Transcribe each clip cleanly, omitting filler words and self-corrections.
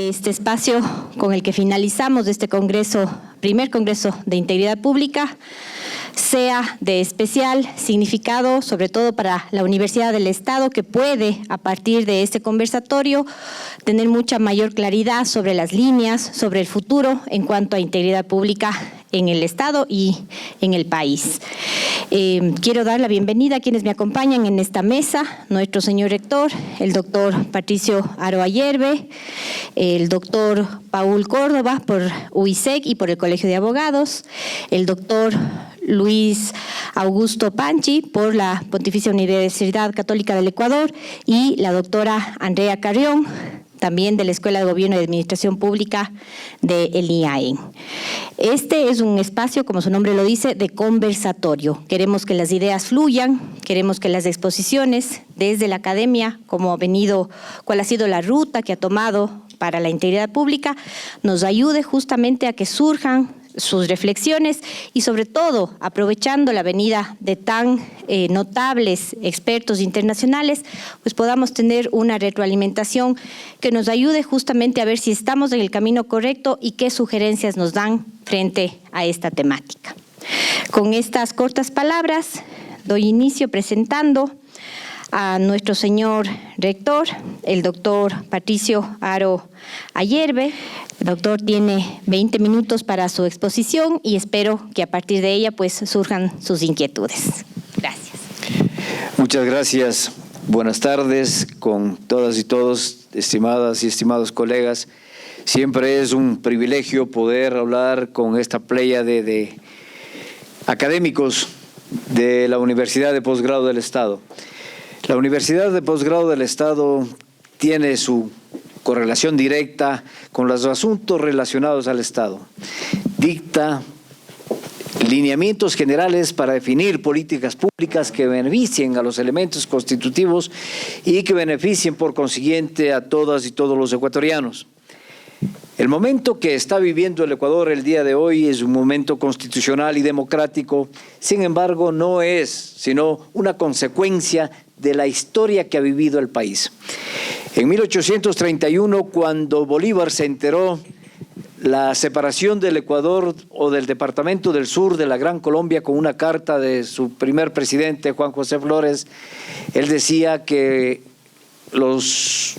este espacio con el que finalizamos este congreso, primer Congreso de Integridad Pública, sea de especial significado, sobre todo para la Universidad del Estado, que puede, a partir de este conversatorio, tener mucha mayor claridad sobre las líneas, sobre el futuro en cuanto a integridad pública en el Estado y en el país. Quiero dar la bienvenida a quienes me acompañan en esta mesa, nuestro señor rector, el doctor Patricio Aro Ayerbe, el doctor Paul Córdoba por UISEC y por el Colegio de Abogados, el doctor Luis Augusto Panchi por la Pontificia Universidad Católica del Ecuador y la doctora Andrea Carrión, también de la Escuela de Gobierno y Administración Pública del IAEN. Este es un espacio, como su nombre lo dice, de conversatorio. Queremos que las ideas fluyan, queremos que las exposiciones desde la academia, cuál ha sido la ruta que ha tomado para la integridad pública, nos ayude justamente a que surjan sus reflexiones y sobre todo aprovechando la venida de tan notables expertos internacionales, pues podamos tener una retroalimentación que nos ayude justamente a ver si estamos en el camino correcto y qué sugerencias nos dan frente a esta temática. Con estas cortas palabras doy inicio presentando a nuestro señor rector, el doctor Patricio Aro Ayerbe. El doctor tiene 20 minutos para su exposición y espero que a partir de ella pues surjan sus inquietudes. Gracias. Muchas gracias. Buenas tardes con todas y todos, estimadas y estimados colegas. Siempre es un privilegio poder hablar con esta pléyade de académicos de la Universidad de Posgrado del Estado. La Universidad de Posgrado del Estado tiene su correlación directa con los asuntos relacionados al Estado. Dicta lineamientos generales para definir políticas públicas que beneficien a los elementos constitutivos y que beneficien por consiguiente a todas y todos los ecuatorianos. El momento que está viviendo el Ecuador el día de hoy es un momento constitucional y democrático, sin embargo no es sino una consecuencia de la historia que ha vivido el país. En 1831, cuando Bolívar se enteró la separación del Ecuador o del Departamento del Sur de la Gran Colombia con una carta de su primer presidente, Juan José Flores, él decía que los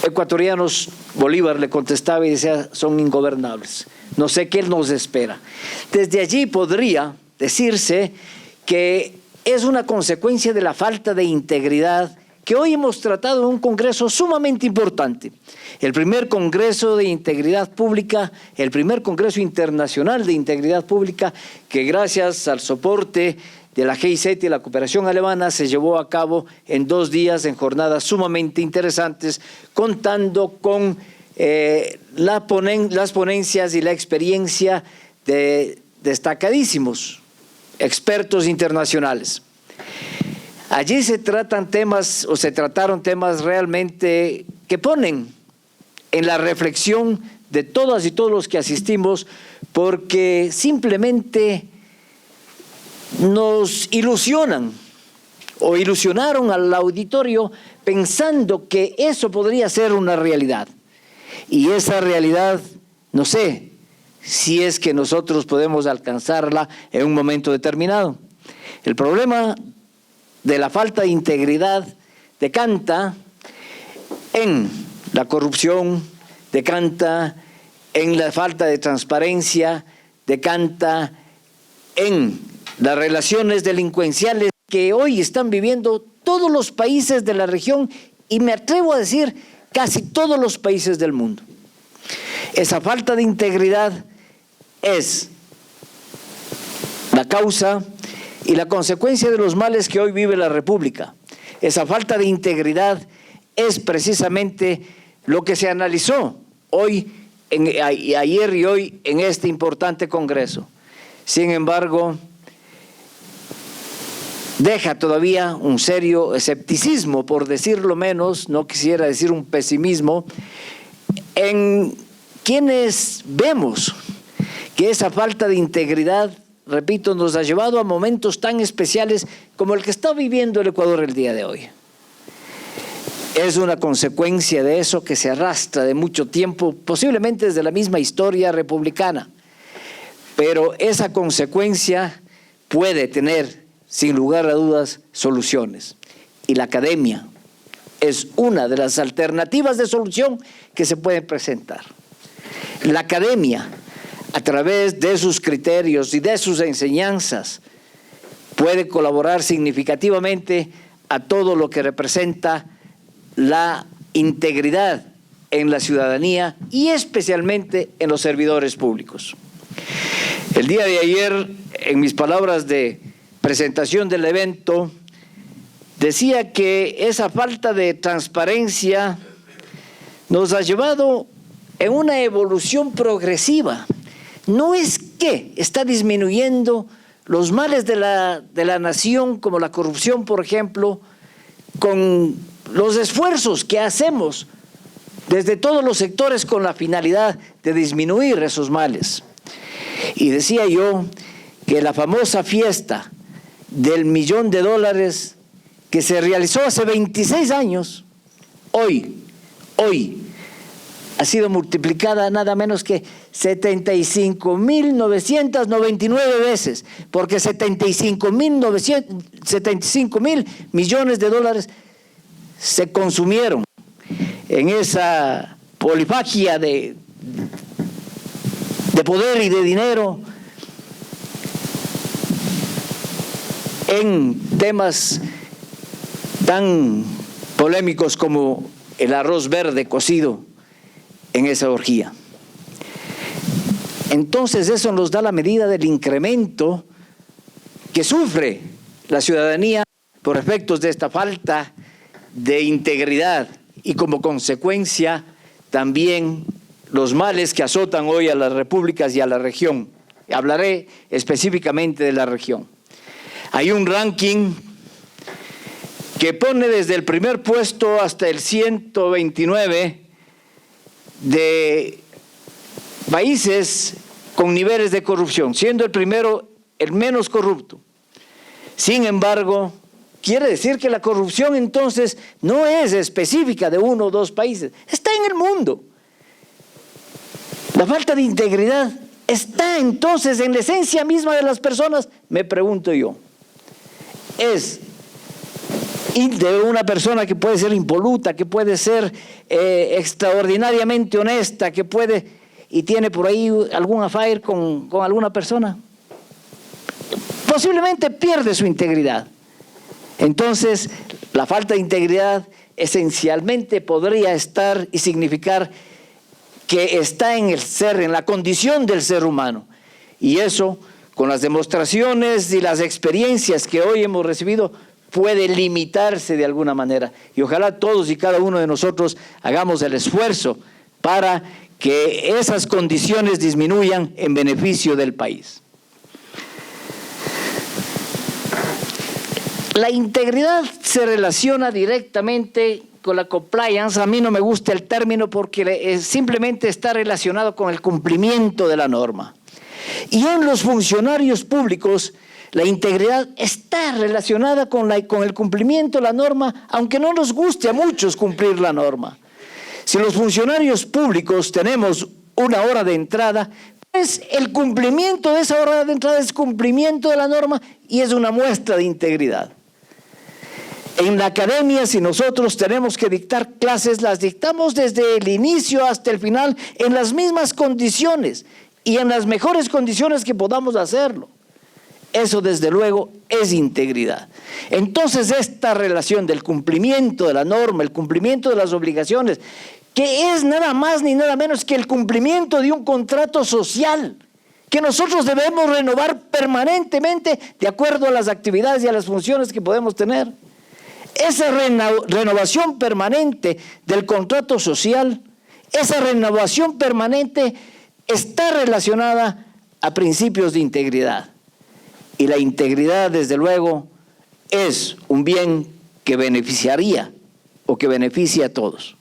ecuatorianos, Bolívar le contestaba y decía, son ingobernables, no sé qué nos espera. Desde allí podría decirse que es una consecuencia de la falta de integridad que hoy hemos tratado en un congreso sumamente importante. El primer congreso de integridad pública, el primer congreso internacional de integridad pública, que gracias al soporte de la GIZ y la cooperación alemana se llevó a cabo en 2 días en jornadas sumamente interesantes, contando con las ponencias y la experiencia de destacadísimos expertos internacionales. Allí se trataron temas realmente que ponen en la reflexión de todas y todos los que asistimos, porque simplemente nos ilusionan o ilusionaron al auditorio pensando que eso podría ser una realidad. Y esa realidad, no sé si es que nosotros podemos alcanzarla en un momento determinado. El problema de la falta de integridad decanta en la corrupción, decanta en la falta de transparencia, decanta en las relaciones delincuenciales que hoy están viviendo todos los países de la región y me atrevo a decir casi todos los países del mundo. Esa falta de integridad es la causa y la consecuencia de los males que hoy vive la República. Esa falta de integridad es precisamente lo que se analizó ayer y hoy en este importante congreso. Sin embargo, deja todavía un serio escepticismo, por decirlo menos, no quisiera decir un pesimismo, en quienes vemos que esa falta de integridad, repito, nos ha llevado a momentos tan especiales como el que está viviendo el Ecuador el día de hoy. es una consecuencia de eso que se arrastra de mucho tiempo, posiblemente desde la misma historia republicana. Pero esa consecuencia puede tener, sin lugar a dudas, soluciones. Y la academia es una de las alternativas de solución que se pueden presentar. La academia, a través de sus criterios y de sus enseñanzas, puede colaborar significativamente a todo lo que representa la integridad en la ciudadanía y especialmente en los servidores públicos. El día de ayer, en mis palabras de presentación del evento, decía que esa falta de transparencia nos ha llevado en una evolución progresiva. No es que está disminuyendo los males de la nación, como la corrupción, por ejemplo, con los esfuerzos que hacemos desde todos los sectores con la finalidad de disminuir esos males. Y decía yo que la famosa fiesta del $1.000.000 que se realizó hace 26 años, hoy ha sido multiplicada nada menos que 75.999 veces, porque 75.000 millones de dólares se consumieron en esa polifagia de poder y de dinero en temas tan polémicos como el arroz verde cocido en esa orgía. Entonces eso nos da la medida del incremento que sufre la ciudadanía por efectos de esta falta de integridad y como consecuencia también los males que azotan hoy a las repúblicas y a la región. Hablaré específicamente de la región. Hay un ranking que pone desde el primer puesto hasta el 129 de países con niveles de corrupción, siendo el primero el menos corrupto. Sin embargo, quiere decir que la corrupción entonces no es específica de uno o dos países, está en el mundo. La falta de integridad está entonces en la esencia misma de las personas, me pregunto yo. Es de una persona que puede ser impoluta, que puede ser extraordinariamente honesta, que puede y tiene por ahí algún affair con alguna persona. Posiblemente pierde su integridad. Entonces, la falta de integridad esencialmente podría estar y significar que está en el ser, en la condición del ser humano. Y eso, con las demostraciones y las experiencias que hoy hemos recibido, puede limitarse de alguna manera. Y ojalá todos y cada uno de nosotros hagamos el esfuerzo para que esas condiciones disminuyan en beneficio del país. La integridad se relaciona directamente con la compliance. A mí no me gusta el término porque simplemente está relacionado con el cumplimiento de la norma. Y en los funcionarios públicos, la integridad está relacionada con el cumplimiento de la norma, aunque no nos guste a muchos cumplir la norma. Si los funcionarios públicos tenemos una hora de entrada, pues el cumplimiento de esa hora de entrada es cumplimiento de la norma y es una muestra de integridad. En la academia, si nosotros tenemos que dictar clases, las dictamos desde el inicio hasta el final en las mismas condiciones y en las mejores condiciones que podamos hacerlo. Eso, desde luego, es integridad. Entonces, esta relación del cumplimiento de la norma, el cumplimiento de las obligaciones, que es nada más ni nada menos que el cumplimiento de un contrato social que nosotros debemos renovar permanentemente de acuerdo a las actividades y a las funciones que podemos tener. Esa renovación permanente del contrato social, esa renovación permanente está relacionada a principios de integridad. Y la integridad, desde luego, es un bien que beneficiaría o que beneficia a todos.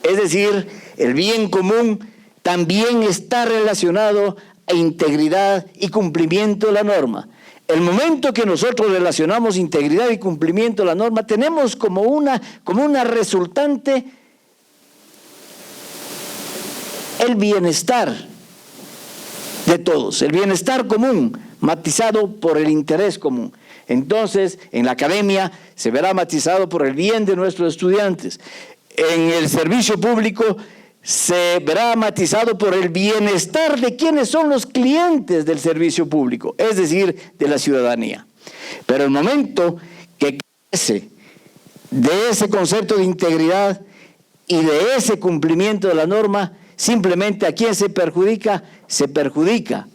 Es decir, el bien común también está relacionado a integridad y cumplimiento de la norma. el momento que nosotros relacionamos integridad y cumplimiento de la norma, tenemos como una resultante el bienestar de todos, el bienestar común, matizado por el interés común. Entonces, en la academia se verá matizado por el bien de nuestros estudiantes. En el servicio público se verá matizado por el bienestar de quienes son los clientes del servicio público, es decir, de la ciudadanía. Pero el momento que crece de ese concepto de integridad y de ese cumplimiento de la norma, simplemente ¿a quién se perjudica? Se perjudica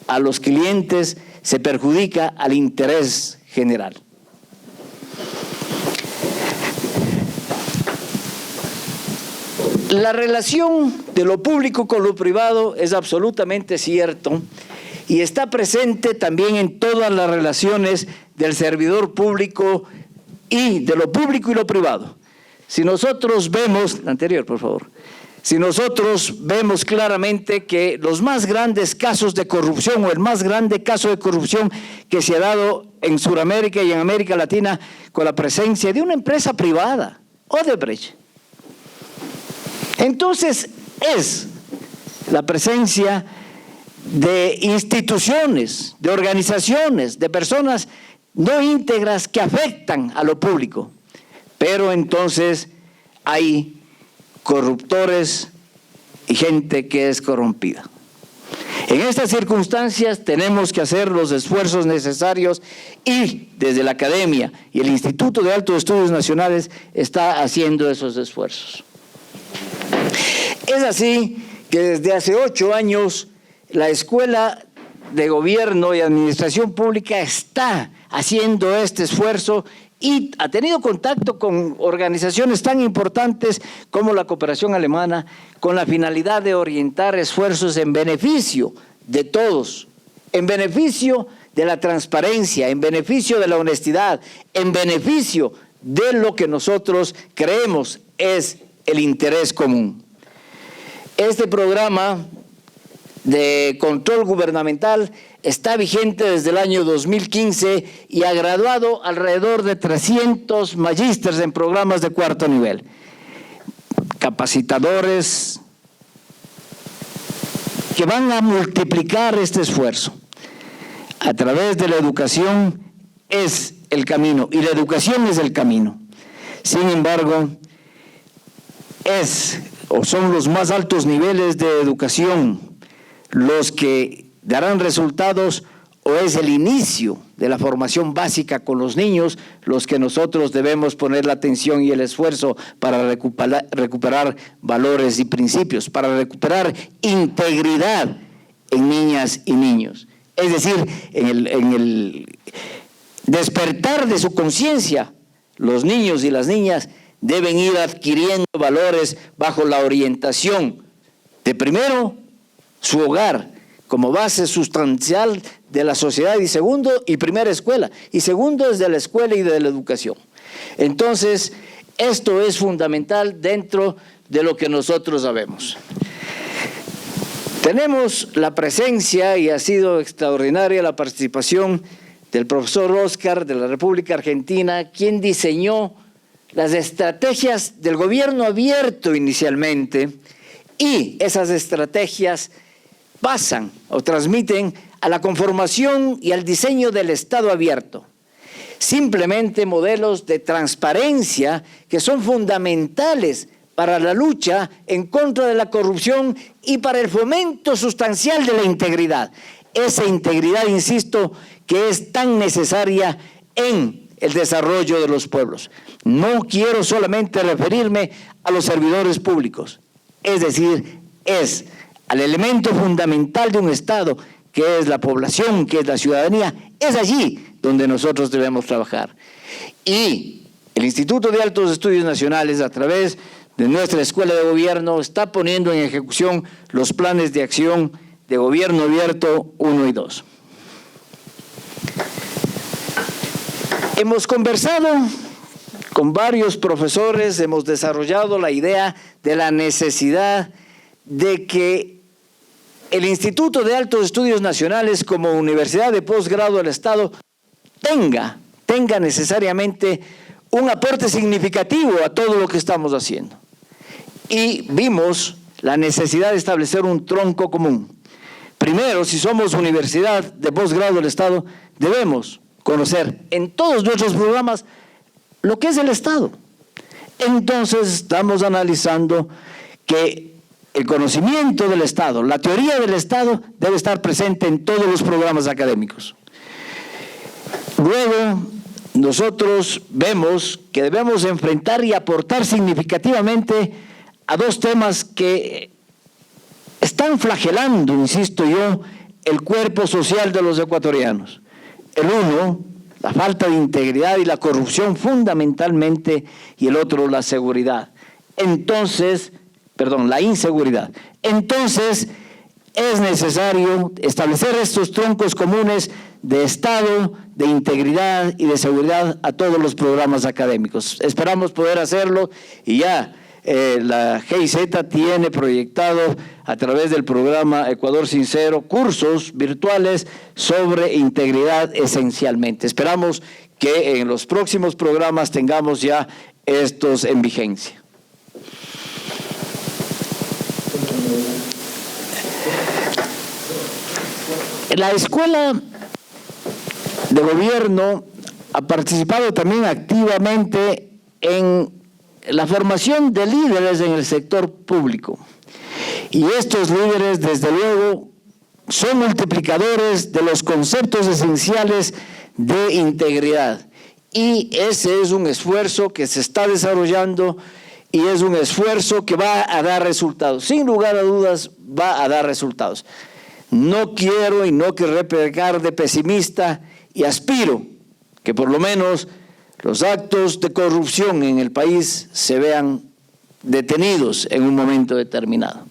a los clientes, se perjudica al interés general. La relación de lo público con lo privado es absolutamente cierto y está presente también en todas las relaciones del servidor público y de lo público y lo privado. Si nosotros vemos, la anterior por favor, si nosotros vemos claramente que los más grandes casos de corrupción o el más grande caso de corrupción que se ha dado en Sudamérica y en América Latina con la presencia de una empresa privada, Odebrecht. Entonces es la presencia de instituciones, de organizaciones, de personas no íntegras que afectan a lo público, pero entonces hay corruptores y gente que es corrompida. En estas circunstancias tenemos que hacer los esfuerzos necesarios y desde la academia y el Instituto de Altos Estudios Nacionales está haciendo esos esfuerzos. Es así que desde hace 8 años la Escuela de Gobierno y Administración Pública está haciendo este esfuerzo y ha tenido contacto con organizaciones tan importantes como la Cooperación Alemana con la finalidad de orientar esfuerzos en beneficio de todos, en beneficio de la transparencia, en beneficio de la honestidad, en beneficio de lo que nosotros creemos es el interés común. Este programa de control gubernamental está vigente desde el año 2015 y ha graduado alrededor de 300 magísteres en programas de 4º nivel, capacitadores que van a multiplicar este esfuerzo. A través de la educación es el camino y la educación es el camino. Sin embargo, son los más altos niveles de educación los que darán resultados o es el inicio de la formación básica con los niños los que nosotros debemos poner la atención y el esfuerzo para recuperar valores y principios, para recuperar integridad en niñas y niños. Es decir, en el despertar de su conciencia, los niños y las niñas deben ir adquiriendo valores bajo la orientación de primero su hogar como base sustancial de la sociedad y segundo y primera escuela y segundo desde la escuela y de la educación. Entonces esto es fundamental dentro de lo que nosotros sabemos. Tenemos la presencia y ha sido extraordinaria la participación del profesor Oscar de la República Argentina, quien diseñó las estrategias del gobierno abierto inicialmente y esas estrategias pasan o transmiten a la conformación y al diseño del Estado abierto. Simplemente modelos de transparencia que son fundamentales para la lucha en contra de la corrupción y para el fomento sustancial de la integridad. Esa integridad, insisto, que es tan necesaria en el desarrollo de los pueblos. No quiero solamente referirme a los servidores públicos, es decir, es al elemento fundamental de un Estado, que es la población, que es la ciudadanía, es allí donde nosotros debemos trabajar. Y el Instituto de Altos Estudios Nacionales, a través de nuestra Escuela de Gobierno, está poniendo en ejecución los planes de acción de Gobierno Abierto 1 y 2. Hemos conversado con varios profesores, hemos desarrollado la idea de la necesidad de que el Instituto de Altos Estudios Nacionales como universidad de posgrado del Estado tenga necesariamente un aporte significativo a todo lo que estamos haciendo. Y vimos la necesidad de establecer un tronco común. Primero, si somos universidad de posgrado del Estado, debemos conocer en todos nuestros programas lo que es el Estado. Entonces estamos analizando que el conocimiento del Estado, la teoría del Estado debe estar presente en todos los programas académicos. Luego, nosotros vemos que debemos enfrentar y aportar significativamente a dos temas que están flagelando, insisto yo, el cuerpo social de los ecuatorianos. El uno, la falta de integridad y la corrupción fundamentalmente, y el otro, la seguridad. La inseguridad. Entonces, es necesario establecer estos troncos comunes de Estado, de integridad y de seguridad a todos los programas académicos. Esperamos poder hacerlo y ya la GIZ tiene proyectado a través del programa Ecuador Sincero cursos virtuales sobre integridad esencialmente. Esperamos que en los próximos programas tengamos ya estos en vigencia. La Escuela de Gobierno ha participado también activamente en la formación de líderes en el sector público. Y estos líderes, desde luego, son multiplicadores de los conceptos esenciales de integridad. Y ese es un esfuerzo que se está desarrollando y es un esfuerzo que va a dar resultados. Sin lugar a dudas, va a dar resultados. No quiero y no quiero pecar de pesimista y aspiro que por lo menos los actos de corrupción en el país se vean detenidos en un momento determinado.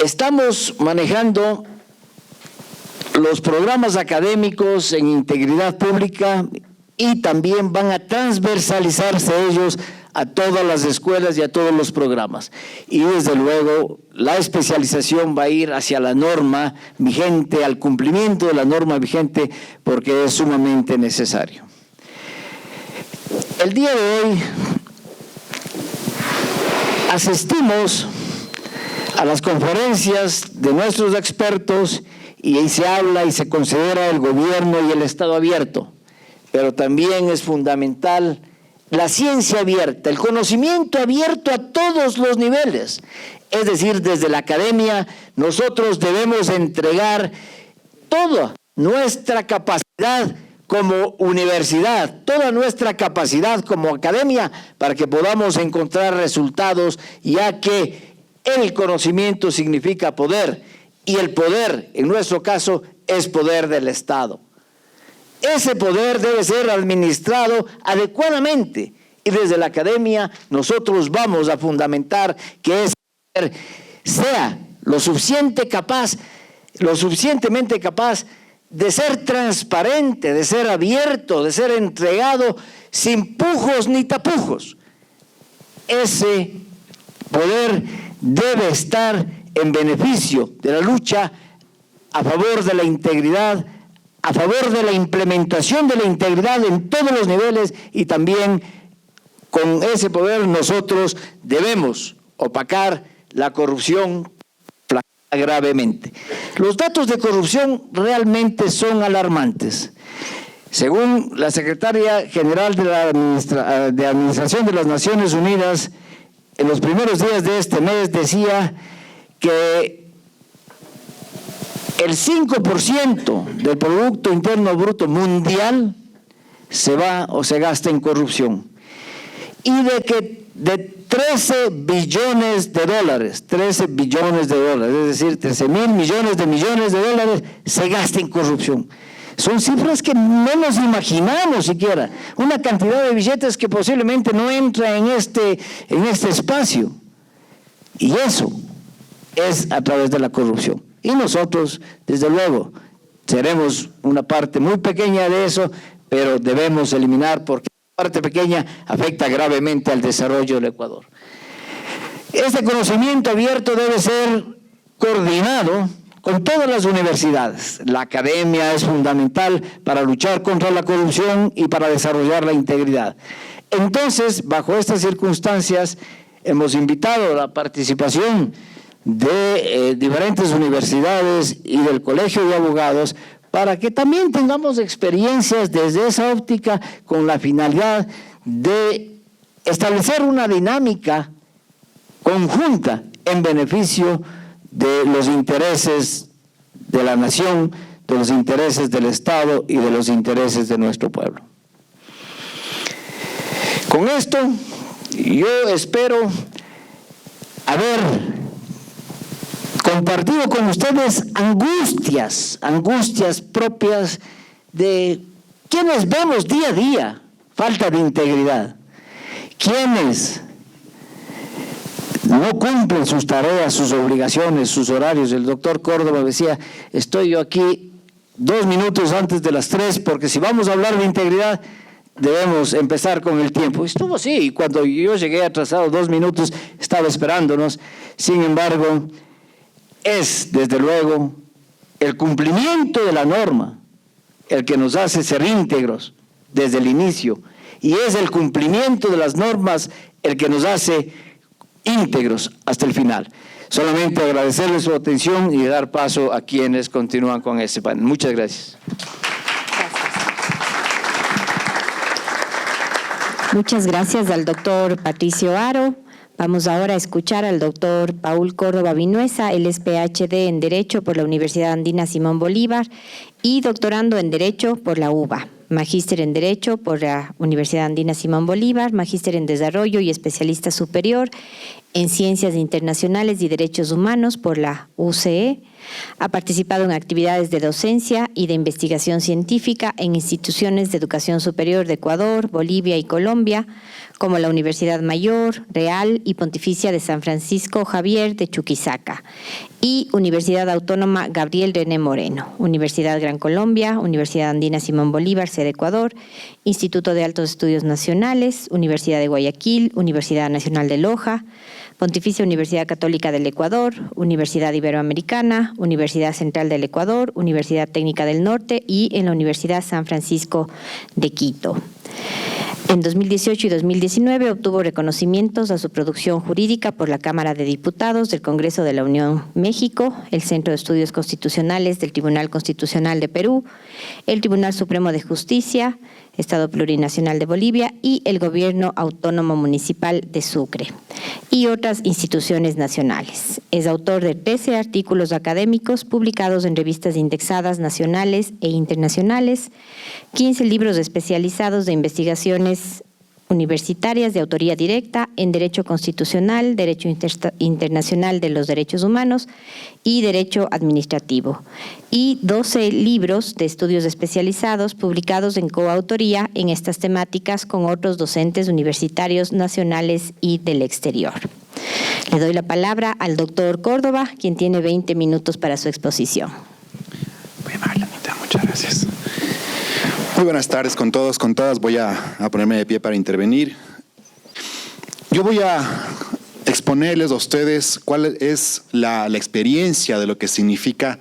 Estamos manejando los programas académicos en integridad pública y también van a transversalizarse ellos a todas las escuelas y a todos los programas. Y desde luego la especialización va a ir hacia la norma vigente, al cumplimiento de la norma vigente, porque es sumamente necesario. El día de hoy asistimos a las conferencias de nuestros expertos y ahí se habla y se considera el gobierno y el Estado abierto, pero también es fundamental la ciencia abierta, el conocimiento abierto a todos los niveles. Es decir, desde la academia nosotros debemos entregar toda nuestra capacidad como universidad, toda nuestra capacidad como academia para que podamos encontrar resultados, ya que el conocimiento significa poder y el poder, en nuestro caso, es poder del Estado. Ese poder debe ser administrado adecuadamente y desde la academia nosotros vamos a fundamentar que ese poder sea lo suficientemente capaz de ser transparente, de ser abierto, de ser entregado sin pujos ni tapujos. Ese poder debe estar en beneficio de la lucha a favor de la integridad, a favor de la implementación de la integridad en todos los niveles y también con ese poder nosotros debemos opacar la corrupción gravemente. Los datos de corrupción realmente son alarmantes. Según la Secretaria General de la Administración de las Naciones Unidas, en los primeros días de este mes decía que el 5% del Producto Interno Bruto mundial se va o se gasta en corrupción. Y de 13 billones de dólares, es decir, 13.000 millones de dólares se gasta en corrupción. Son cifras que no nos imaginamos siquiera. Una cantidad de billetes que posiblemente no entra en este espacio. Y eso es a través de la corrupción. Y nosotros, desde luego, seremos una parte muy pequeña de eso, pero debemos eliminar porque la parte pequeña afecta gravemente al desarrollo del Ecuador. Este conocimiento abierto debe ser coordinado con todas las universidades. La academia es fundamental para luchar contra la corrupción y para desarrollar la integridad. Entonces, bajo estas circunstancias, hemos invitado a la participación de diferentes universidades y del Colegio de Abogados para que también tengamos experiencias desde esa óptica con la finalidad de establecer una dinámica conjunta en beneficio de los intereses de la nación, de los intereses del Estado y de los intereses de nuestro pueblo. Con esto, yo espero haber compartido con ustedes angustias propias de quienes vemos día a día falta de integridad, quienes no cumplen sus tareas, sus obligaciones, sus horarios. El doctor Córdoba decía, estoy yo aquí 2 minutos antes de las 3, porque si vamos a hablar de integridad, debemos empezar con el tiempo. Estuvo así, y cuando yo llegué atrasado 2 minutos, estaba esperándonos. Sin embargo, es desde luego el cumplimiento de la norma el que nos hace ser íntegros desde el inicio, y es el cumplimiento de las normas el que nos hace íntegros hasta el final. Solamente agradecerles su atención y dar paso a quienes continúan con este panel. Muchas gracias. Muchas gracias al doctor Patricio Haro. Vamos ahora a escuchar al doctor Paul Córdoba Vinuesa. Él es PhD en Derecho por la Universidad Andina Simón Bolívar y doctorando en Derecho por la UBA. Magíster en Derecho por la Universidad Andina Simón Bolívar, magíster en Desarrollo y especialista superior en Ciencias Internacionales y Derechos Humanos por la UCE. Ha participado en actividades de docencia y de investigación científica en instituciones de educación superior de Ecuador, Bolivia y Colombia, como la Universidad Mayor, Real y Pontificia de San Francisco Javier de Chuquisaca y Universidad Autónoma Gabriel René Moreno, Universidad Gran Colombia, Universidad Andina Simón Bolívar, sede Ecuador, Instituto de Altos Estudios Nacionales, Universidad de Guayaquil, Universidad Nacional de Loja, Pontificia Universidad Católica del Ecuador, Universidad Iberoamericana, Universidad Central del Ecuador, Universidad Técnica del Norte y en la Universidad San Francisco de Quito. En 2018 y 2019 obtuvo reconocimientos a su producción jurídica por la Cámara de Diputados del Congreso de la Unión México, el Centro de Estudios Constitucionales del Tribunal Constitucional de Perú, el Tribunal Supremo de Justicia, Estado Plurinacional de Bolivia y el Gobierno Autónomo Municipal de Sucre y otras instituciones nacionales. Es autor de 13 artículos académicos publicados en revistas indexadas nacionales e internacionales, 15 libros especializados de investigaciones universitarias de autoría directa en Derecho Constitucional, Derecho Internacional de los Derechos Humanos y Derecho Administrativo, y 12 libros de estudios especializados publicados en coautoría en estas temáticas con otros docentes universitarios nacionales y del exterior. Le doy la palabra al doctor Córdoba, quien tiene 20 minutos para su exposición. Voy a bajar la mitad, muchas gracias. Muy buenas tardes con todos, con todas. Voy a ponerme de pie para intervenir. Yo voy a exponerles a ustedes cuál es la experiencia de lo que significa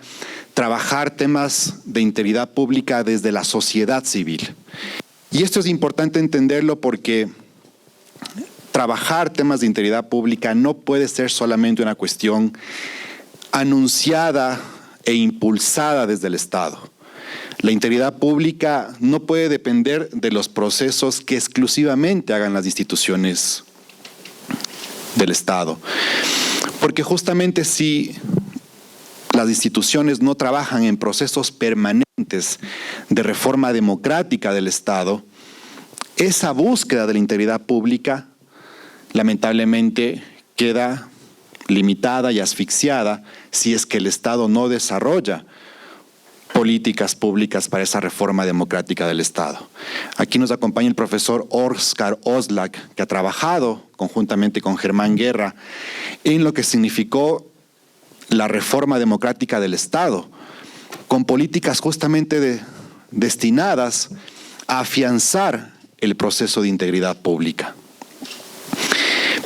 trabajar temas de integridad pública desde la sociedad civil. Y esto es importante entenderlo porque trabajar temas de integridad pública no puede ser solamente una cuestión anunciada e impulsada desde el Estado. La integridad pública no puede depender de los procesos que exclusivamente hagan las instituciones del Estado. Porque justamente si las instituciones no trabajan en procesos permanentes de reforma democrática del Estado, esa búsqueda de la integridad pública lamentablemente queda limitada y asfixiada si es que el Estado no desarrolla políticas públicas para esa reforma democrática del Estado. Aquí nos acompaña el profesor Óscar Oslak, que ha trabajado conjuntamente con Germán Guerra en lo que significó la reforma democrática del Estado, con políticas justamente destinadas a afianzar el proceso de integridad pública.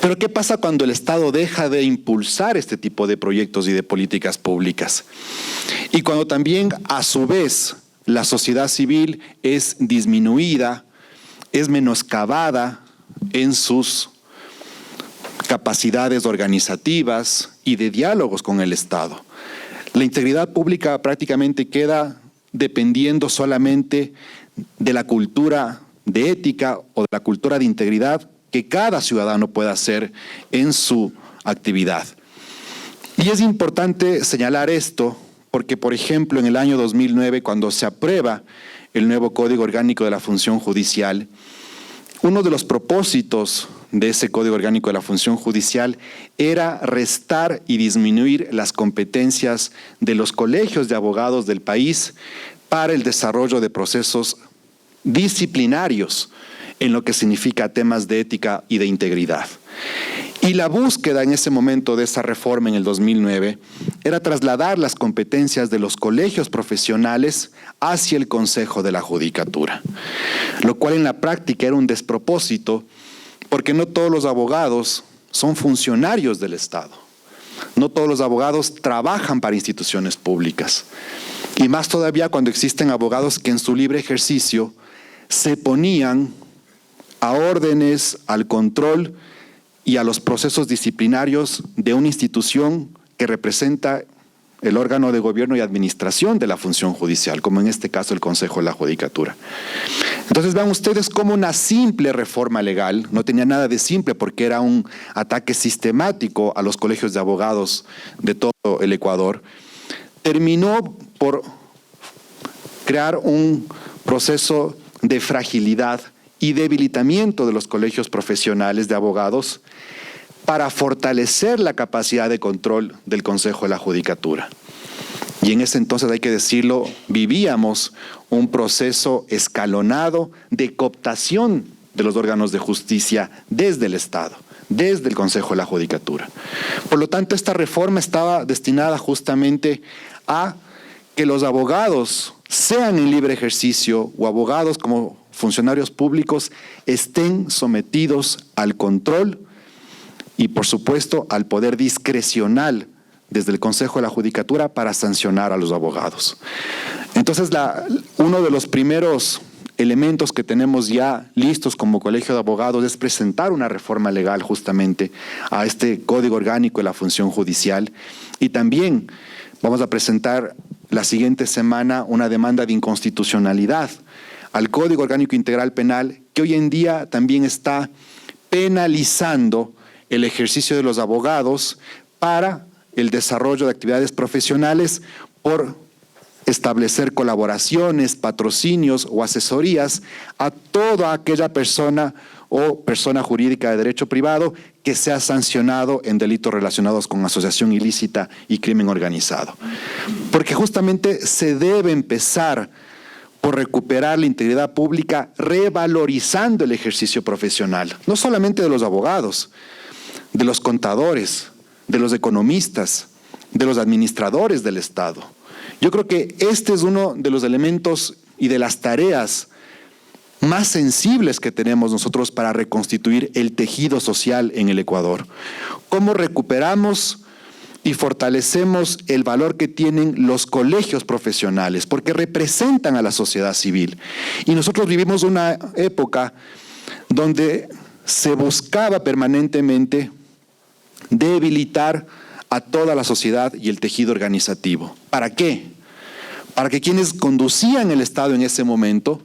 Pero ¿qué pasa cuando el Estado deja de impulsar este tipo de proyectos y de políticas públicas? Y cuando también, a su vez, la sociedad civil es disminuida, es menoscabada en sus capacidades organizativas y de diálogos con el Estado. La integridad pública prácticamente queda dependiendo solamente de la cultura de ética o de la cultura de integridad que cada ciudadano pueda hacer en su actividad. Y es importante señalar esto porque, por ejemplo, en el año 2009, cuando se aprueba el nuevo Código Orgánico de la Función Judicial, uno de los propósitos de ese Código Orgánico de la Función Judicial era restar y disminuir las competencias de los colegios de abogados del país para el desarrollo de procesos disciplinarios en lo que significa temas de ética y de integridad. Y la búsqueda en ese momento de esa reforma en el 2009 era trasladar las competencias de los colegios profesionales hacia el Consejo de la Judicatura, lo cual en la práctica era un despropósito porque no todos los abogados son funcionarios del Estado. No todos los abogados trabajan para instituciones públicas. Y más todavía cuando existen abogados que en su libre ejercicio se ponían a órdenes, al control y a los procesos disciplinarios de una institución que representa el órgano de gobierno y administración de la función judicial, como en este caso el Consejo de la Judicatura. Entonces vean ustedes cómo una simple reforma legal, no tenía nada de simple porque era un ataque sistemático a los colegios de abogados de todo el Ecuador, terminó por crear un proceso de fragilidad y debilitamiento de los colegios profesionales de abogados para fortalecer la capacidad de control del Consejo de la Judicatura. Y en ese entonces, hay que decirlo, vivíamos un proceso escalonado de cooptación de los órganos de justicia desde el Estado, desde el Consejo de la Judicatura. Por lo tanto, esta reforma estaba destinada justamente a que los abogados, sean en libre ejercicio o abogados como funcionarios públicos, estén sometidos al control y, por supuesto, al poder discrecional desde el Consejo de la Judicatura para sancionar a los abogados. Entonces, uno de los primeros elementos que tenemos ya listos como Colegio de Abogados es presentar una reforma legal justamente a este Código Orgánico de la Función Judicial, y también vamos a presentar la siguiente semana una demanda de inconstitucionalidad al Código Orgánico Integral Penal, que hoy en día también está penalizando el ejercicio de los abogados para el desarrollo de actividades profesionales por establecer colaboraciones, patrocinios o asesorías a toda aquella persona o persona jurídica de derecho privado que sea sancionado en delitos relacionados con asociación ilícita y crimen organizado. Porque justamente se debe empezar por recuperar la integridad pública revalorizando el ejercicio profesional, no solamente de los abogados, de los contadores, de los economistas, de los administradores del Estado. Yo creo que este es uno de los elementos y de las tareas más sensibles que tenemos nosotros para reconstituir el tejido social en el Ecuador. ¿Cómo recuperamos y fortalecemos el valor que tienen los colegios profesionales? Porque representan a la sociedad civil. Y nosotros vivimos una época donde se buscaba permanentemente debilitar a toda la sociedad y el tejido organizativo. ¿Para qué? Para que quienes conducían el Estado en ese momento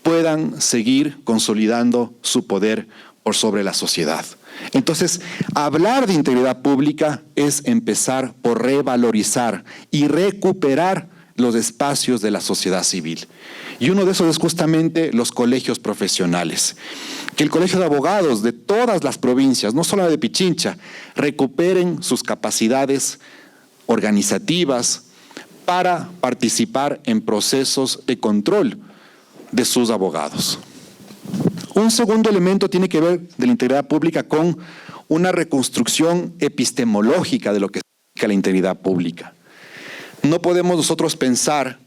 puedan seguir consolidando su poder por sobre la sociedad. Entonces, hablar de integridad pública es empezar por revalorizar y recuperar los espacios de la sociedad civil. Y uno de esos es justamente los colegios profesionales. Que el Colegio de Abogados de todas las provincias, no solo de Pichincha, recuperen sus capacidades organizativas para participar en procesos de control de sus abogados. Un segundo elemento tiene que ver de la integridad pública con una reconstrucción epistemológica de lo que significa la integridad pública. No podemos nosotros pensar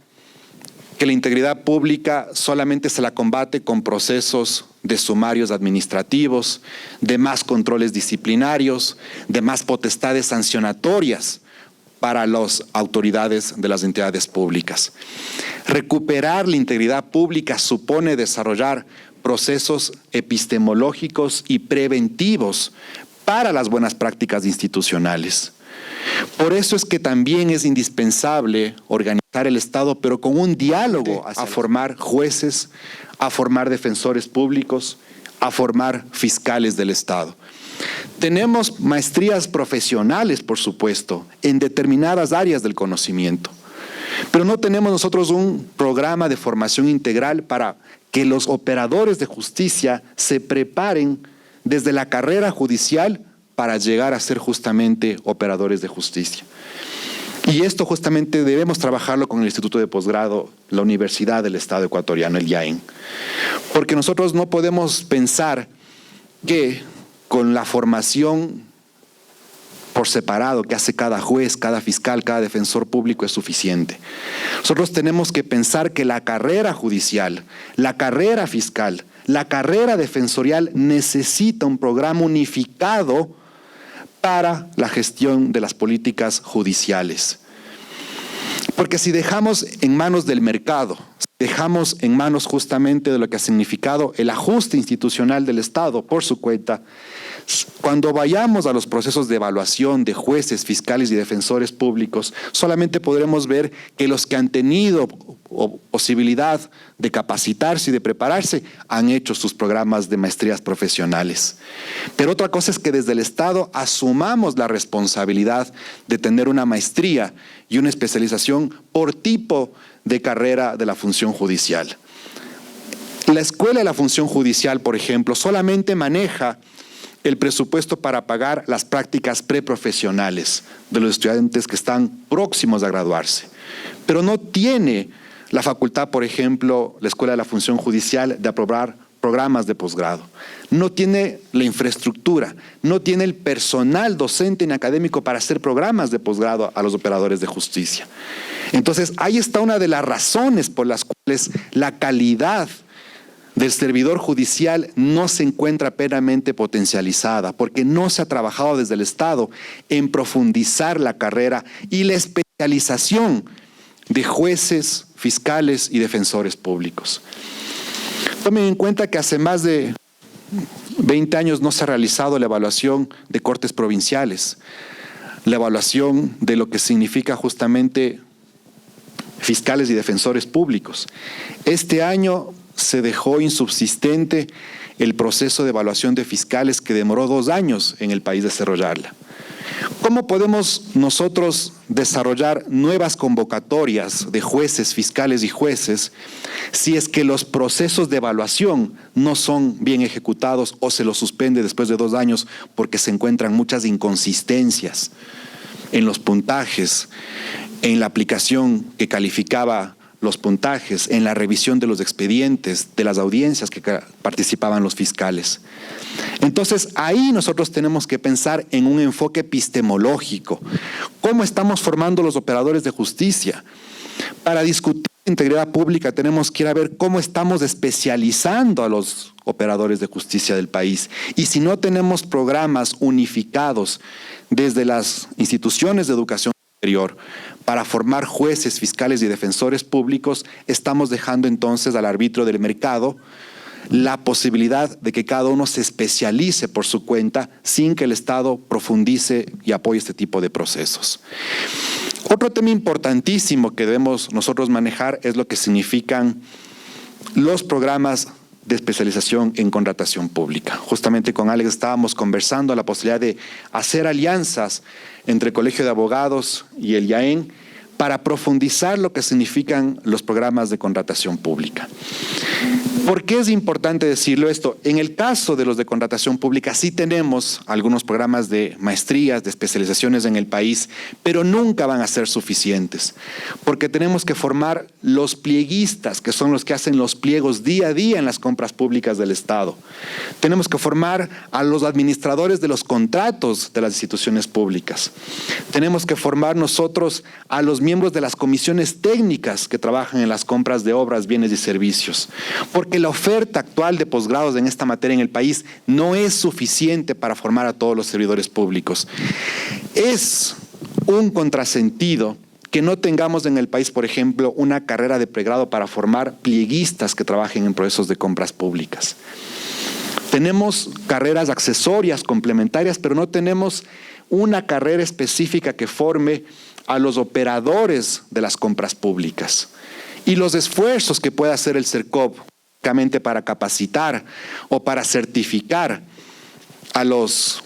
que la integridad pública solamente se la combate con procesos de sumarios administrativos, de más controles disciplinarios, de más potestades sancionatorias para las autoridades de las entidades públicas. Recuperar la integridad pública supone desarrollar procesos epistemológicos y preventivos para las buenas prácticas institucionales. Por eso es que también es indispensable organizar el Estado, pero con un diálogo a formar jueces, a formar defensores públicos, a formar fiscales del Estado. Tenemos maestrías profesionales, por supuesto, en determinadas áreas del conocimiento, pero no tenemos nosotros un programa de formación integral para que los operadores de justicia se preparen desde la carrera judicial para llegar a ser justamente operadores de justicia. Y esto justamente debemos trabajarlo con el Instituto de Posgrado, la Universidad del Estado Ecuatoriano, el IAEN. Porque nosotros no podemos pensar que con la formación por separado que hace cada juez, cada fiscal, cada defensor público es suficiente. Nosotros tenemos que pensar que la carrera judicial, la carrera fiscal, la carrera defensorial necesita un programa unificado para la gestión de las políticas judiciales. Porque si dejamos en manos del mercado, dejamos en manos justamente de lo que ha significado el ajuste institucional del Estado por su cuenta, cuando vayamos a los procesos de evaluación de jueces, fiscales y defensores públicos, solamente podremos ver que los que han tenido posibilidad de capacitarse y de prepararse han hecho sus programas de maestrías profesionales. Pero otra cosa es que desde el Estado asumamos la responsabilidad de tener una maestría y una especialización por tipo de carrera de la función judicial. La Escuela de la Función Judicial, por ejemplo, solamente maneja el presupuesto para pagar las prácticas preprofesionales de los estudiantes que están próximos a graduarse. Pero no tiene la facultad, por ejemplo, la Escuela de la Función Judicial de aprobar programas de posgrado. No tiene la infraestructura, no tiene el personal docente ni académico para hacer programas de posgrado a los operadores de justicia. Entonces, ahí está una de las razones por las cuales la calidad del servidor judicial no se encuentra plenamente potencializada, porque no se ha trabajado desde el Estado en profundizar la carrera y la especialización de jueces, fiscales y defensores públicos. Tomen en cuenta que hace más de 20 años no se ha realizado la evaluación de cortes provinciales, la evaluación de lo que significa justamente fiscales y defensores públicos. Este año se dejó insubsistente el proceso de evaluación de fiscales que demoró 2 años en el país desarrollarla. ¿Cómo podemos nosotros desarrollar nuevas convocatorias de jueces, fiscales y jueces si es que los procesos de evaluación no son bien ejecutados o se los suspende después de 2 años porque se encuentran muchas inconsistencias en los puntajes, en la aplicación que calificaba los puntajes, en la revisión de los expedientes, de las audiencias que participaban los fiscales? Entonces, ahí nosotros tenemos que pensar en un enfoque epistemológico. ¿Cómo estamos formando los operadores de justicia? Para discutir integridad pública tenemos que ir a ver cómo estamos especializando a los operadores de justicia del país. Y si no tenemos programas unificados desde las instituciones de educación superior para formar jueces, fiscales y defensores públicos, estamos dejando entonces al arbitrio del mercado la posibilidad de que cada uno se especialice por su cuenta sin que el Estado profundice y apoye este tipo de procesos. Otro tema importantísimo que debemos nosotros manejar es lo que significan los programas de especialización en contratación pública. Justamente con Alex estábamos conversando la posibilidad de hacer alianzas entre el Colegio de Abogados y el IAEN para profundizar lo que significan los programas de contratación pública. ¿Por qué es importante decirlo esto? En el caso de los de contratación pública sí tenemos algunos programas de maestrías, de especializaciones en el país, pero nunca van a ser suficientes, porque tenemos que formar los plieguistas, que son los que hacen los pliegos día a día en las compras públicas del Estado. Tenemos que formar a los administradores de los contratos de las instituciones públicas. Tenemos que formar nosotros a los miembros de las comisiones técnicas que trabajan en las compras de obras, bienes y servicios, porque la oferta actual de posgrados en esta materia en el país no es suficiente para formar a todos los servidores públicos. Es un contrasentido que no tengamos en el país, por ejemplo, una carrera de pregrado para formar plieguistas que trabajen en procesos de compras públicas. Tenemos carreras accesorias, complementarias, pero no tenemos una carrera específica que forme a los operadores de las compras públicas. Y los esfuerzos que puede hacer el CERCOP para capacitar o para certificar a los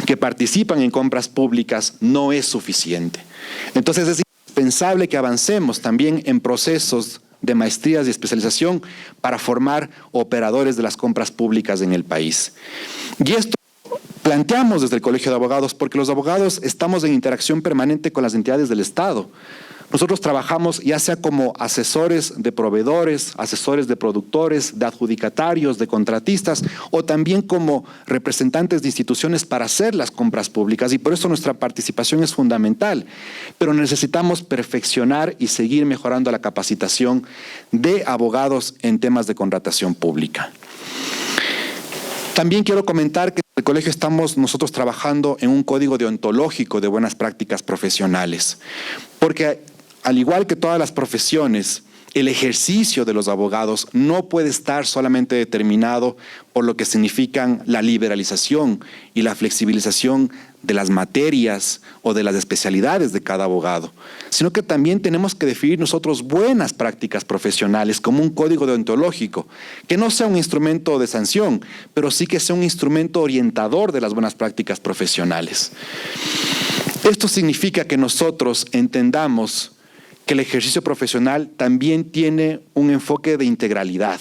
que participan en compras públicas no es suficiente. Entonces es indispensable que avancemos también en procesos de maestrías y especialización para formar operadores de las compras públicas en el país. Y esto planteamos desde el Colegio de Abogados porque los abogados estamos en interacción permanente con las entidades del Estado. Nosotros trabajamos ya sea como asesores de proveedores, asesores de productores, de adjudicatarios, de contratistas o también como representantes de instituciones para hacer las compras públicas y por eso nuestra participación es fundamental. Pero necesitamos perfeccionar y seguir mejorando la capacitación de abogados en temas de contratación pública. También quiero comentar que en el colegio estamos nosotros trabajando en un código deontológico de buenas prácticas profesionales, porque al igual que todas las profesiones, el ejercicio de los abogados no puede estar solamente determinado por lo que significan la liberalización y la flexibilización de las materias o de las especialidades de cada abogado, sino que también tenemos que definir nosotros buenas prácticas profesionales como un código deontológico, que no sea un instrumento de sanción, pero sí que sea un instrumento orientador de las buenas prácticas profesionales. Esto significa que nosotros entendamos que el ejercicio profesional también tiene un enfoque de integralidad.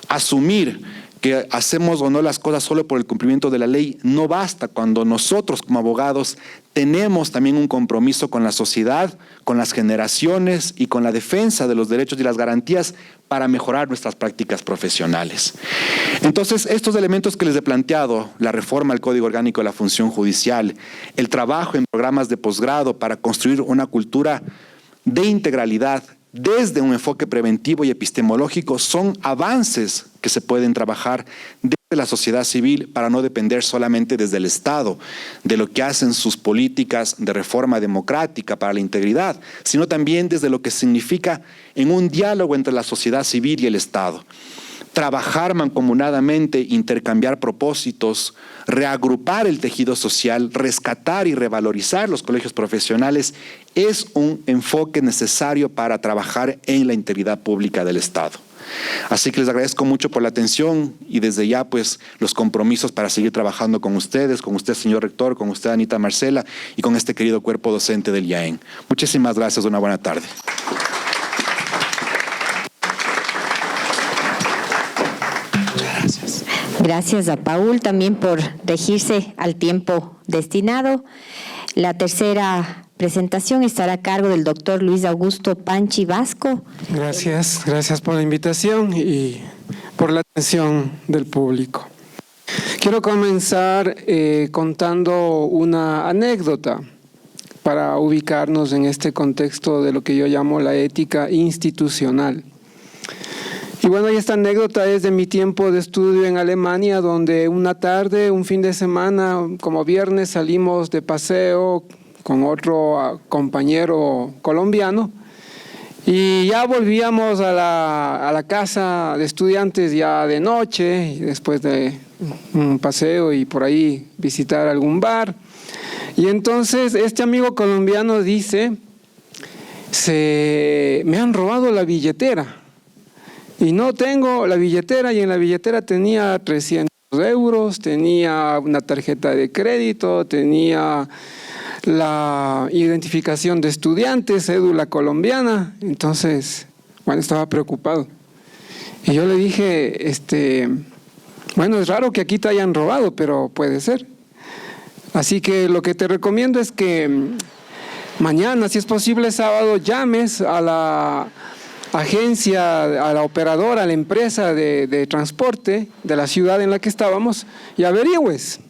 Asumir que hacemos o no las cosas solo por el cumplimiento de la ley no basta cuando nosotros como abogados tenemos también un compromiso con la sociedad, con las generaciones y con la defensa de los derechos y las garantías para mejorar nuestras prácticas profesionales. Entonces, estos elementos que les he planteado, la reforma al Código Orgánico de la Función Judicial, el trabajo en programas de posgrado para construir una cultura de integralidad desde un enfoque preventivo y epistemológico son avances que se pueden trabajar desde la sociedad civil para no depender solamente desde el Estado, de lo que hacen sus políticas de reforma democrática para la integridad, sino también desde lo que significa en un diálogo entre la sociedad civil y el Estado. Trabajar mancomunadamente, intercambiar propósitos, reagrupar el tejido social, rescatar y revalorizar los colegios profesionales es un enfoque necesario para trabajar en la integridad pública del Estado. Así que les agradezco mucho por la atención y desde ya pues los compromisos para seguir trabajando con ustedes, con usted señor rector, con usted Anita Marcela y con este querido cuerpo docente del IAEN. Muchísimas gracias, una buena tarde. Gracias a Paul también por regirse al tiempo destinado. La tercera presentación estará a cargo del doctor Luis Augusto Panchi Vasco. Gracias por la invitación y por la atención del público. Quiero comenzar contando una anécdota para ubicarnos en este contexto de lo que yo llamo la ética institucional. Y bueno, esta anécdota es de mi tiempo de estudio en Alemania, donde una tarde, un fin de semana, como viernes, salimos de paseo con otro compañero colombiano y ya volvíamos a la casa de estudiantes ya de noche, y después de un paseo y por ahí visitar algún bar. Y entonces este amigo colombiano dice, me han robado la billetera. Y no tengo la billetera y en la billetera tenía 300 euros, tenía una tarjeta de crédito, tenía la identificación de estudiantes, cédula colombiana. Entonces, bueno, estaba preocupado. Y yo le dije, bueno, es raro que aquí te hayan robado, pero puede ser. Así que lo que te recomiendo es que mañana, si es posible sábado, llames a la agencia, a la operadora, a la empresa de transporte de la ciudad en la que estábamos y averigües.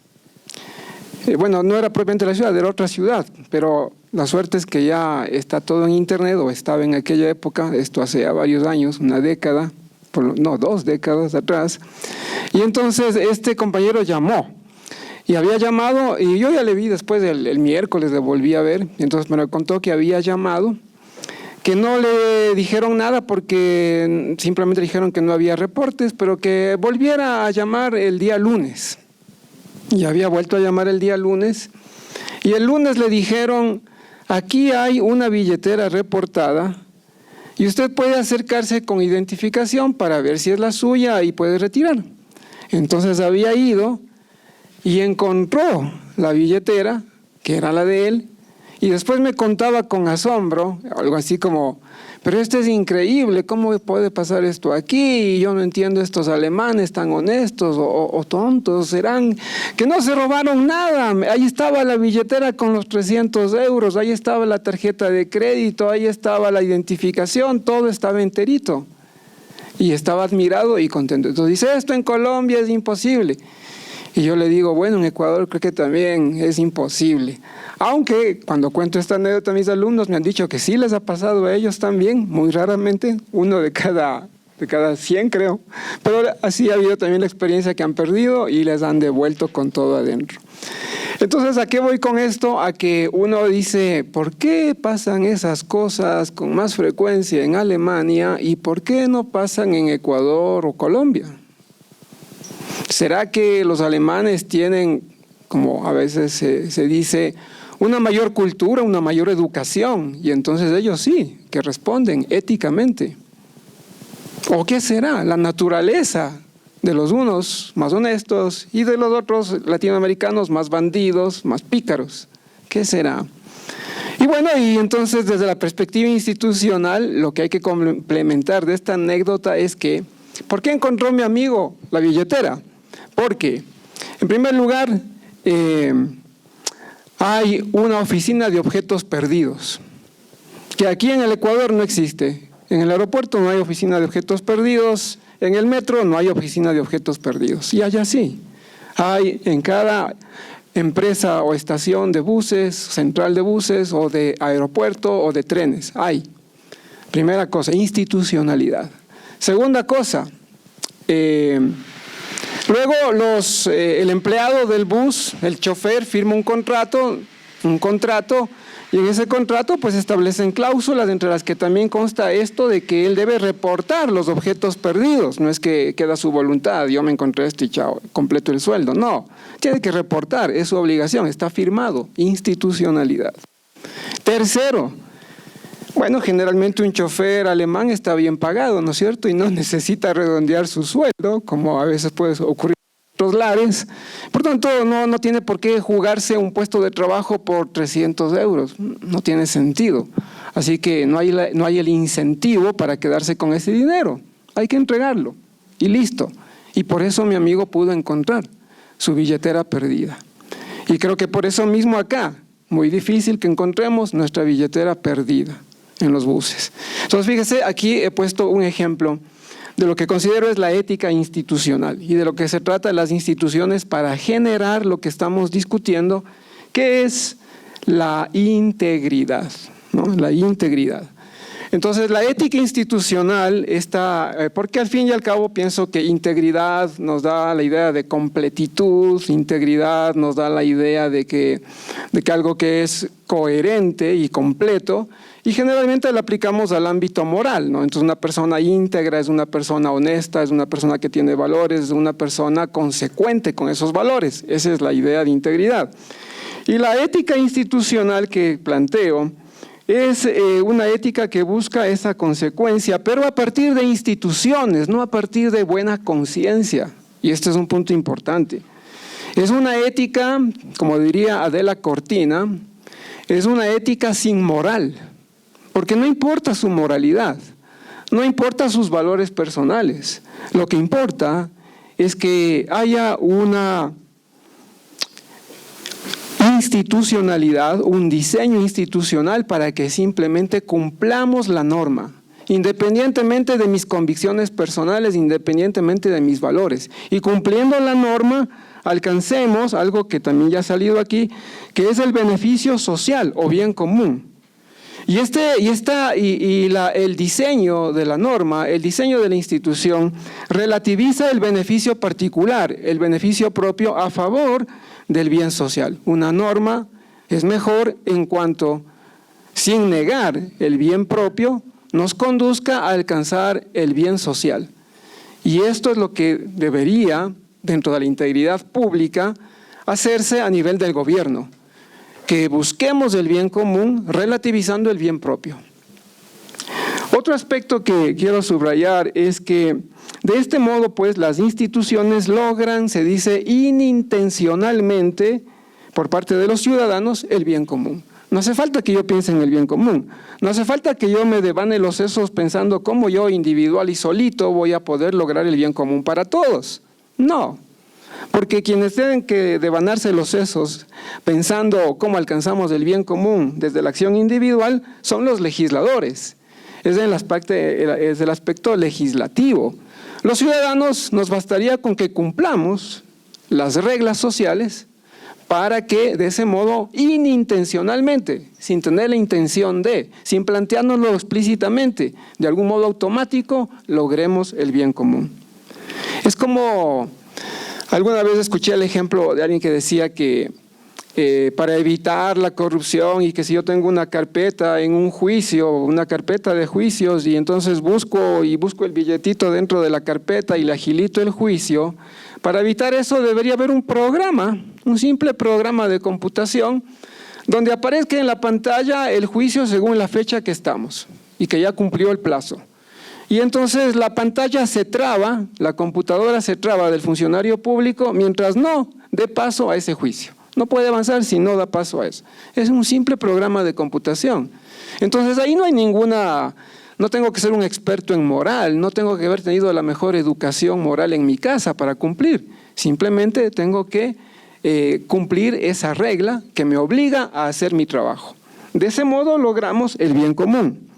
Bueno, no era propiamente la ciudad, era otra ciudad, pero La suerte es que ya está todo en internet, o estaba en aquella época, esto hace ya varios años, una década, no, 2 décadas atrás. Y entonces este compañero llamó. Y había llamado, y yo ya le vi después, el miércoles le volví a ver, entonces me contó que había llamado, que no le dijeron nada porque simplemente dijeron que no había reportes, pero que volviera a llamar el día lunes. Y había vuelto a llamar el día lunes, y el lunes le dijeron, aquí hay una billetera reportada, y usted puede acercarse con identificación para ver si es la suya y puede retirar. Entonces había ido y encontró la billetera, que era la de él, y después me contaba con asombro, algo así como, pero esto es increíble, ¿cómo puede pasar esto aquí? Yo no entiendo estos alemanes tan honestos o tontos, serán que no se robaron nada. Ahí estaba la billetera con los 300 euros, ahí estaba la tarjeta de crédito, ahí estaba la identificación, todo estaba enterito. Y estaba admirado y contento. Entonces dice, esto en Colombia es imposible. Y yo le digo, bueno, en Ecuador creo que también es imposible. Aunque cuando cuento esta anécdota a mis alumnos me han dicho que sí les ha pasado a ellos también, muy raramente, 1 de cada 100 creo. Pero así ha habido también la experiencia que han perdido y les han devuelto con todo adentro. Entonces, ¿a qué voy con esto? A que uno dice, ¿por qué pasan esas cosas con más frecuencia en Alemania y por qué no pasan en Ecuador o Colombia? ¿Será que los alemanes tienen, como a veces se dice, una mayor cultura, una mayor educación? Y entonces ellos sí, que responden éticamente. ¿O qué será? La naturaleza de los unos más honestos y de los otros latinoamericanos más bandidos, más pícaros. ¿Qué será? Y bueno, y entonces desde la perspectiva institucional, lo que hay que complementar de esta anécdota es que, ¿por qué encontró mi amigo la billetera? Porque, en primer lugar, hay una oficina de objetos perdidos, que aquí en el Ecuador no existe. En el aeropuerto no hay oficina de objetos perdidos, en el metro no hay oficina de objetos perdidos, y allá sí. Hay en cada empresa o estación de buses, central de buses, o de aeropuerto, o de trenes, hay. Primera cosa, institucionalidad. Segunda cosa, luego el empleado del bus, el chofer, firma un contrato, y en ese contrato pues establecen cláusulas entre las que también consta esto de que él debe reportar los objetos perdidos. No es que queda su voluntad, yo me encontré esto y chao, completo el sueldo. No, tiene que reportar, es su obligación, está firmado, institucionalidad. Tercero, bueno, generalmente un chofer alemán está bien pagado, ¿no es cierto? Y no necesita redondear su sueldo, como a veces puede ocurrir en otros lares. Por tanto, no tiene por qué jugarse un puesto de trabajo por 300 euros. No tiene sentido. Así que no hay el incentivo para quedarse con ese dinero. Hay que entregarlo. Y listo. Y por eso mi amigo pudo encontrar su billetera perdida. Y creo que por eso mismo acá, muy difícil que encontremos nuestra billetera perdida en los buses. Entonces, fíjese, aquí he puesto un ejemplo de lo que considero es la ética institucional y de lo que se trata de las instituciones para generar lo que estamos discutiendo, que es la integridad, ¿no? La integridad. Entonces, la ética institucional está, porque al fin y al cabo pienso que integridad nos da la idea de completitud, integridad nos da la idea de que algo que es coherente y completo, y generalmente la aplicamos al ámbito moral, ¿no? Entonces, una persona íntegra es una persona honesta, es una persona que tiene valores, es una persona consecuente con esos valores. Esa es la idea de integridad. Y la ética institucional que planteo es una ética que busca esa consecuencia, pero a partir de instituciones, no a partir de buena conciencia. Y este es un punto importante. Es una ética, como diría Adela Cortina, es una ética sin moral, porque no importa su moralidad, no importa sus valores personales. Lo que importa es que haya una institucionalidad, un diseño institucional para que simplemente cumplamos la norma, independientemente de mis convicciones personales, independientemente de mis valores. Y cumpliendo la norma, alcancemos algo que también ya ha salido aquí, que es el beneficio social o bien común. El diseño de la norma, el diseño de la institución, relativiza el beneficio particular, el beneficio propio a favor del bien social. Una norma es mejor en cuanto, sin negar el bien propio, nos conduzca a alcanzar el bien social. Y esto es lo que debería, dentro de la integridad pública, hacerse a nivel del gobierno, que busquemos el bien común relativizando el bien propio. Otro aspecto que quiero subrayar es que de este modo, pues, las instituciones logran, se dice, inintencionalmente, por parte de los ciudadanos, el bien común. No hace falta que yo piense en el bien común. No hace falta que yo me devane los sesos pensando cómo yo, individual y solito, voy a poder lograr el bien común para todos. No, porque quienes tienen que devanarse los sesos pensando cómo alcanzamos el bien común desde la acción individual son los legisladores. Es el aspecto legislativo. Los ciudadanos nos bastaría con que cumplamos las reglas sociales para que de ese modo, inintencionalmente, sin tener la intención de, sin planteárnoslo explícitamente, de algún modo automático, logremos el bien común. Es como, alguna vez escuché el ejemplo de alguien que decía que para evitar la corrupción y que si yo tengo una carpeta en un juicio, una carpeta de juicios y entonces busco el billetito dentro de la carpeta y le agilito el juicio, para evitar eso debería haber un programa, un simple programa de computación donde aparezca en la pantalla el juicio según la fecha que estamos y que ya cumplió el plazo. Y entonces la pantalla se traba, la computadora se traba del funcionario público mientras no dé paso a ese juicio. No puede avanzar si no da paso a eso. Es un simple programa de computación. Entonces ahí no hay no tengo que ser un experto en moral, no tengo que haber tenido la mejor educación moral en mi casa para cumplir. Simplemente tengo que cumplir esa regla que me obliga a hacer mi trabajo. De ese modo logramos el bien común.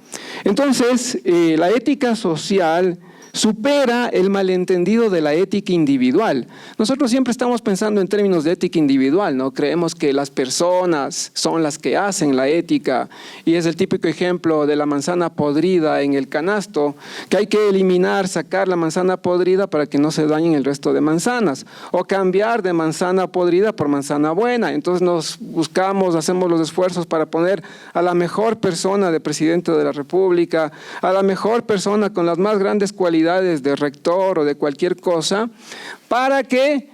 Entonces, la ética social supera el malentendido de la ética individual. Nosotros siempre estamos pensando en términos de ética individual, ¿no? Creemos que las personas son las que hacen la ética y es el típico ejemplo de la manzana podrida en el canasto, que hay que sacar la manzana podrida para que no se dañen el resto de manzanas o cambiar de manzana podrida por manzana buena. Entonces hacemos los esfuerzos para poner a la mejor persona de presidente de la República, a la mejor persona con las más grandes cualidades de rector o de cualquier cosa, para que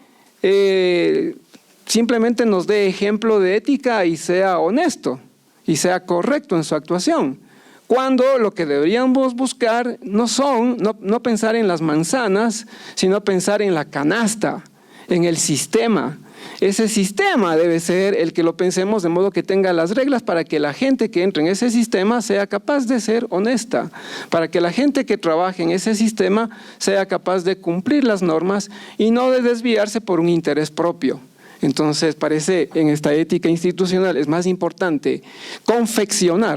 simplemente nos dé ejemplo de ética y sea honesto y sea correcto en su actuación. Cuando lo que deberíamos buscar no pensar en las manzanas, sino pensar en la canasta, en el sistema. Ese sistema debe ser el que lo pensemos de modo que tenga las reglas para que la gente que entre en ese sistema sea capaz de ser honesta, para que la gente que trabaje en ese sistema sea capaz de cumplir las normas y no de desviarse por un interés propio. Entonces parece en esta ética institucional es más importante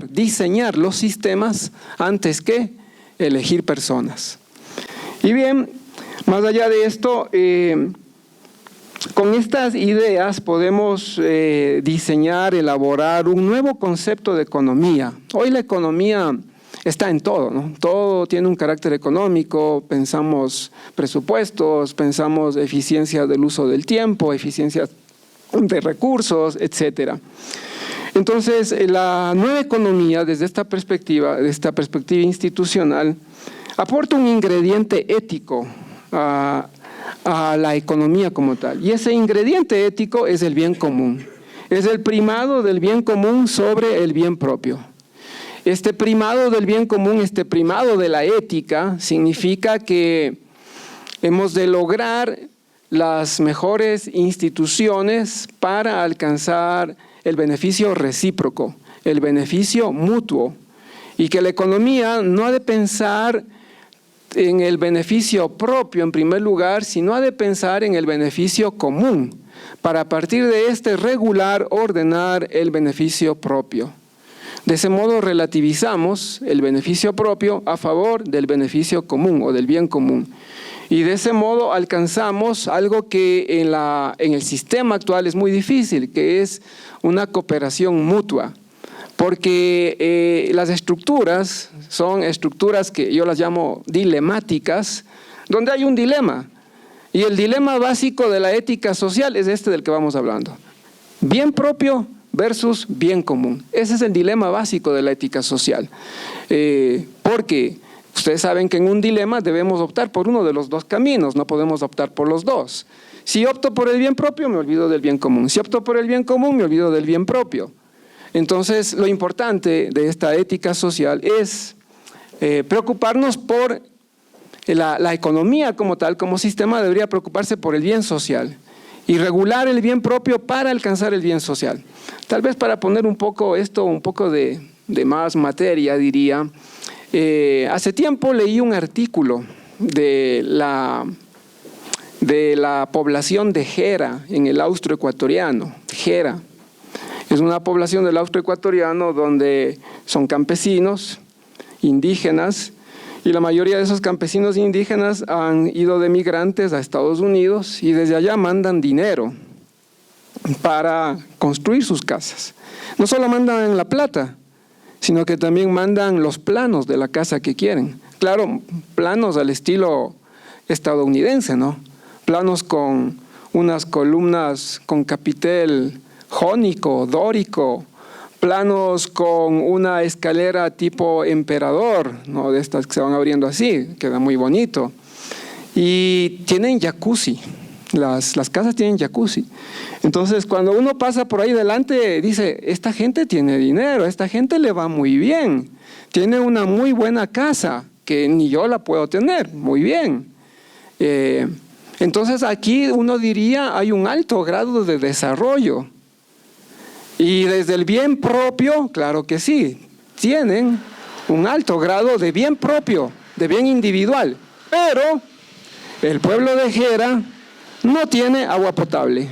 diseñar los sistemas antes que elegir personas. Y bien, más allá de esto, con estas ideas podemos elaborar un nuevo concepto de economía. Hoy la economía está en todo, ¿no? Todo tiene un carácter económico, pensamos presupuestos, pensamos eficiencia del uso del tiempo, eficiencia de recursos, etcétera. Entonces, la nueva economía, desde esta perspectiva institucional, aporta un ingrediente ético a la economía como tal. Y ese ingrediente ético es el bien común. Es el primado del bien común sobre el bien propio. Este primado del bien común, este primado de la ética, significa que hemos de lograr las mejores instituciones para alcanzar el beneficio recíproco, el beneficio mutuo. Y que la economía no ha de pensar en el beneficio propio en primer lugar, sino ha de pensar en el beneficio común, para a partir de ordenar el beneficio propio. De ese modo relativizamos el beneficio propio a favor del beneficio común o del bien común. Y de ese modo alcanzamos algo que en el sistema actual es muy difícil, que es una cooperación mutua. Porque las estructuras son estructuras que yo las llamo dilemáticas, donde hay un dilema. Y el dilema básico de la ética social es este del que vamos hablando. Bien propio versus bien común. Ese es el dilema básico de la ética social. Porque ustedes saben que en un dilema debemos optar por uno de los dos caminos, no podemos optar por los dos. Si opto por el bien propio, me olvido del bien común. Si opto por el bien común, me olvido del bien propio. Entonces, lo importante de esta ética social es preocuparnos por la economía como tal, como sistema debería preocuparse por el bien social y regular el bien propio para alcanzar el bien social. Tal vez para poner un poco de más materia, diría, hace tiempo leí un artículo de la población de Gera en el austroecuatoriano. Gera es una población del austroecuatoriano donde son campesinos, indígenas, y la mayoría de esos campesinos indígenas han ido de migrantes a Estados Unidos y desde allá mandan dinero para construir sus casas. No solo mandan la plata, sino que también mandan los planos de la casa que quieren. Claro, planos al estilo estadounidense, ¿no? Planos con unas columnas con capitel jónico, dórico, planos con una escalera tipo emperador, ¿no? De estas que se van abriendo así, queda muy bonito. Y tienen jacuzzi, las casas tienen jacuzzi. Entonces, cuando uno pasa por ahí delante, dice, esta gente tiene dinero, esta gente le va muy bien, tiene una muy buena casa, que ni yo la puedo tener, muy bien. Entonces, aquí uno diría, hay un alto grado de desarrollo. Y desde el bien propio, claro que sí, tienen un alto grado de bien propio, de bien individual. Pero el pueblo de Gera no tiene agua potable.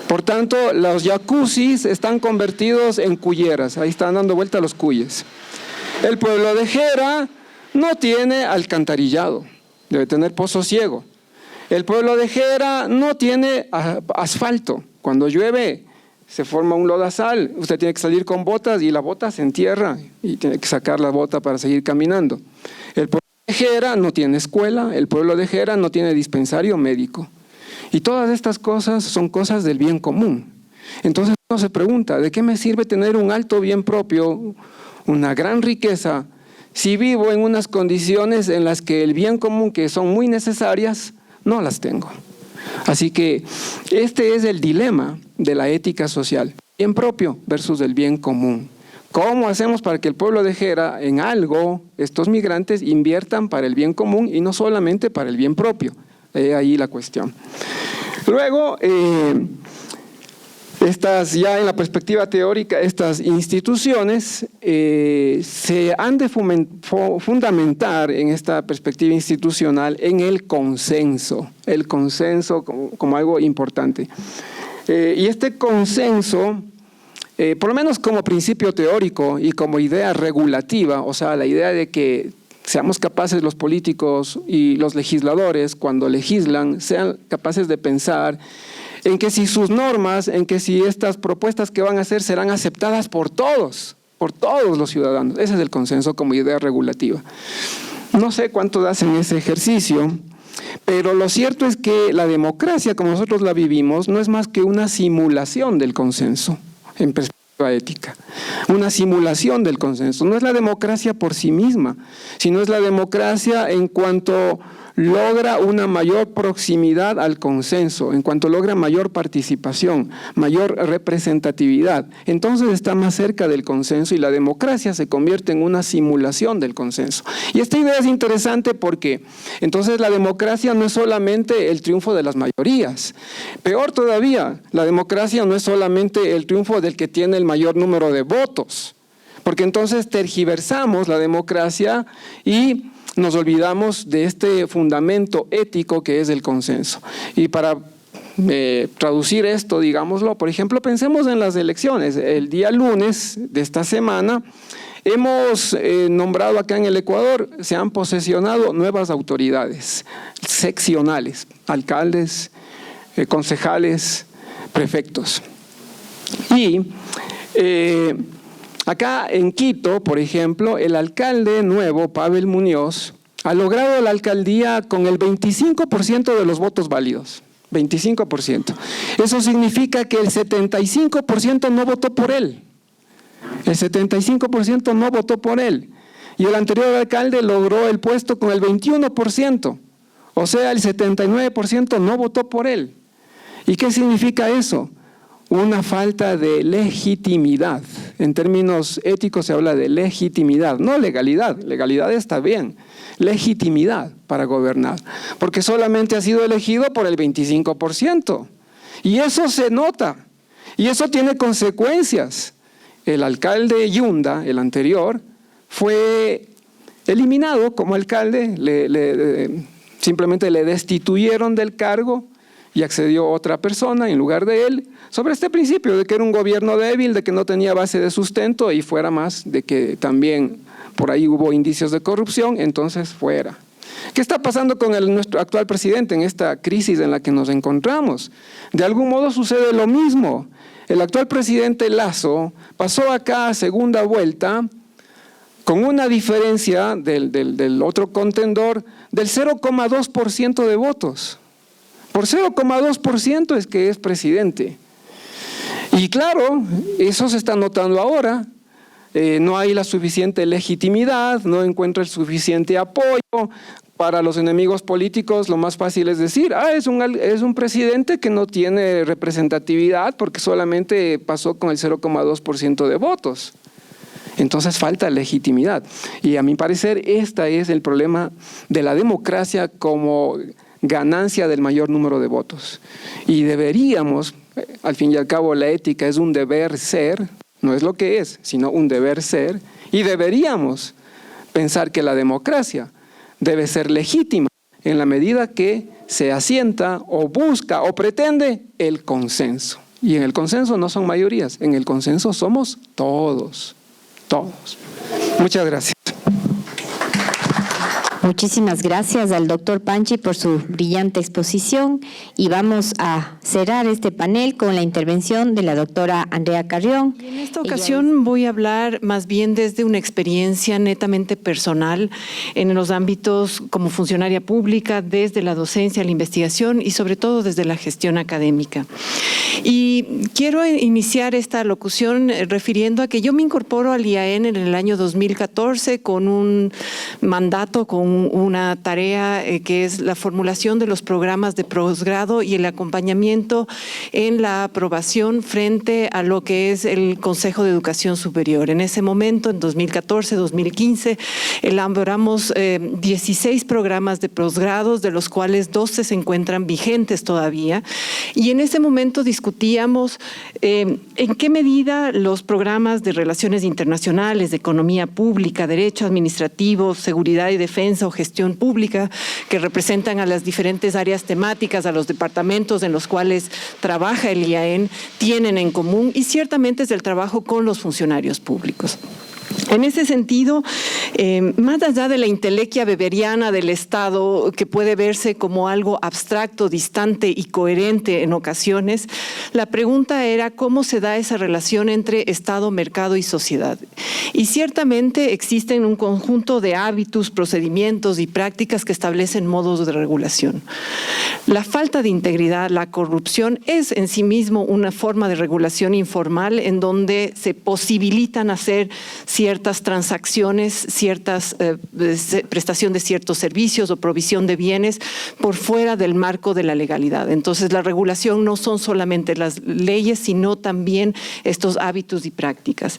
Por tanto, los jacuzzis están convertidos en culleras. Ahí están dando vuelta los cuyes. El pueblo de Gera no tiene alcantarillado, debe tener pozo ciego. El pueblo de Gera no tiene asfalto. Cuando llueve se forma un lodazal, usted tiene que salir con botas y la bota se entierra y tiene que sacar la bota para seguir caminando. El pueblo de Gera no tiene escuela, el pueblo de Gera no tiene dispensario médico. Y todas estas cosas son cosas del bien común. Entonces uno se pregunta, ¿de qué me sirve tener un alto bien propio, una gran riqueza, si vivo en unas condiciones en las que el bien común, que son muy necesarias, no las tengo? Así que este es el dilema de la ética social, bien propio versus el bien común. ¿Cómo hacemos para que el pueblo de Gera en algo, estos migrantes, inviertan para el bien común y no solamente para el bien propio? Ahí la cuestión. Luego, ya en la perspectiva teórica, estas instituciones se han de fundamentar en esta perspectiva institucional en el consenso como algo importante. Y este consenso, por lo menos como principio teórico y como idea regulativa, o sea, la idea de que seamos capaces los políticos y los legisladores, cuando legislan, sean capaces de pensar en que si sus normas, en que si estas propuestas que van a hacer serán aceptadas por todos los ciudadanos. Ese es el consenso como idea regulativa. No sé cuánto hacen ese ejercicio, pero lo cierto es que la democracia, como nosotros la vivimos, no es más que una simulación del consenso en perspectiva ética. Una simulación del consenso. No es la democracia por sí misma, sino es la democracia en cuanto logra una mayor proximidad al consenso, en cuanto logra mayor participación, mayor representatividad. Entonces está más cerca del consenso y la democracia se convierte en una simulación del consenso. Y esta idea es interesante porque entonces la democracia no es solamente el triunfo de las mayorías. Peor todavía, la democracia no es solamente el triunfo del que tiene el mayor número de votos, porque entonces tergiversamos la democracia y nos olvidamos de este fundamento ético que es el consenso. Y para traducir esto, digámoslo, por ejemplo, pensemos en las elecciones. El día lunes de esta semana Hemos nombrado acá en el Ecuador, se han posesionado nuevas autoridades seccionales, alcaldes, concejales, prefectos. Y acá en Quito, por ejemplo, el alcalde nuevo, Pavel Muñoz, ha logrado la alcaldía con el 25% de los votos válidos. 25%. Eso significa que el 75% no votó por él. El 75% no votó por él. Y el anterior alcalde logró el puesto con el 21%. O sea, el 79% no votó por él. ¿Y qué significa eso? Una falta de legitimidad. En términos éticos se habla de legitimidad, no legalidad. Legalidad está bien. Legitimidad para gobernar. Porque solamente ha sido elegido por el 25%. Y eso se nota. Y eso tiene consecuencias. El alcalde Yunda, el anterior, fue eliminado como alcalde. Simplemente le destituyeron del cargo y accedió otra persona en lugar de él, sobre este principio de que era un gobierno débil, de que no tenía base de sustento y fuera más, de que también por ahí hubo indicios de corrupción, entonces fuera. ¿Qué está pasando con nuestro actual presidente en esta crisis en la que nos encontramos? De algún modo sucede lo mismo. El actual presidente Lasso pasó acá a segunda vuelta con una diferencia del otro contendor del 0,2% de votos. Por 0,2% es que es presidente. Y claro, eso se está notando ahora. No hay la suficiente legitimidad, no encuentra el suficiente apoyo. Para los enemigos políticos lo más fácil es decir, es un presidente que no tiene representatividad porque solamente pasó con el 0,2% de votos. Entonces falta legitimidad. Y a mi parecer este es el problema de la democracia como ganancia del mayor número de votos. Y deberíamos, al fin y al cabo la ética es un deber ser, no es lo que es, sino un deber ser, y deberíamos pensar que la democracia debe ser legítima en la medida que se asienta o busca o pretende el consenso. Y en el consenso no son mayorías, en el consenso somos todos. Todos. Muchas gracias. Muchísimas gracias al doctor Panchi por su brillante exposición y vamos a cerrar este panel con la intervención de la doctora Andrea Carrión. Y en esta ocasión voy a hablar más bien desde una experiencia netamente personal en los ámbitos como funcionaria pública, desde la docencia, la investigación y sobre todo desde la gestión académica. Y quiero iniciar esta locución refiriendo a que yo me incorporo al IAEN en el año 2014 con un mandato, con una tarea que es la formulación de los programas de posgrado y el acompañamiento en la aprobación frente a lo que es el Consejo de Educación Superior. En ese momento, en 2014-2015, elaboramos 16 programas de posgrados, de los cuales 12 se encuentran vigentes todavía. Y en ese momento discutíamos en qué medida los programas de relaciones internacionales, de economía pública, derecho administrativo, seguridad y defensa o gestión pública, que representan a las diferentes áreas temáticas, a los departamentos en los cuales trabaja el IAEN, tienen en común y ciertamente es el trabajo con los funcionarios públicos. En ese sentido, más allá de la intelequia weberiana del Estado, que puede verse como algo abstracto, distante y coherente en ocasiones, la pregunta era cómo se da esa relación entre Estado, mercado y sociedad. Y ciertamente existen un conjunto de hábitos, procedimientos y prácticas que establecen modos de regulación. La falta de integridad, la corrupción, es en sí mismo una forma de regulación informal en donde se posibilitan hacer ciertas transacciones, ciertas prestación de ciertos servicios o provisión de bienes por fuera del marco de la legalidad. Entonces, la regulación no son solamente las leyes, sino también estos hábitos y prácticas.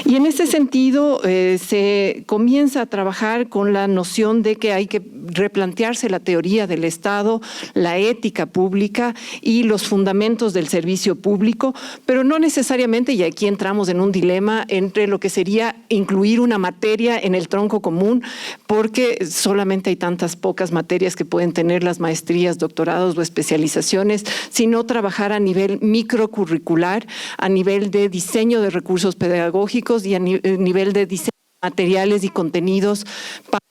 Y en ese sentido, se comienza a trabajar con la noción de que hay que replantearse la teoría del Estado, la ética pública y los fundamentos del servicio público, pero no necesariamente, y aquí entramos en un dilema entre lo que sería incluir una materia en el tronco común, porque solamente hay tantas pocas materias que pueden tener las maestrías, doctorados o especializaciones, sino trabajar a nivel microcurricular, a nivel de diseño de recursos pedagógicos y a nivel de diseño materiales y contenidos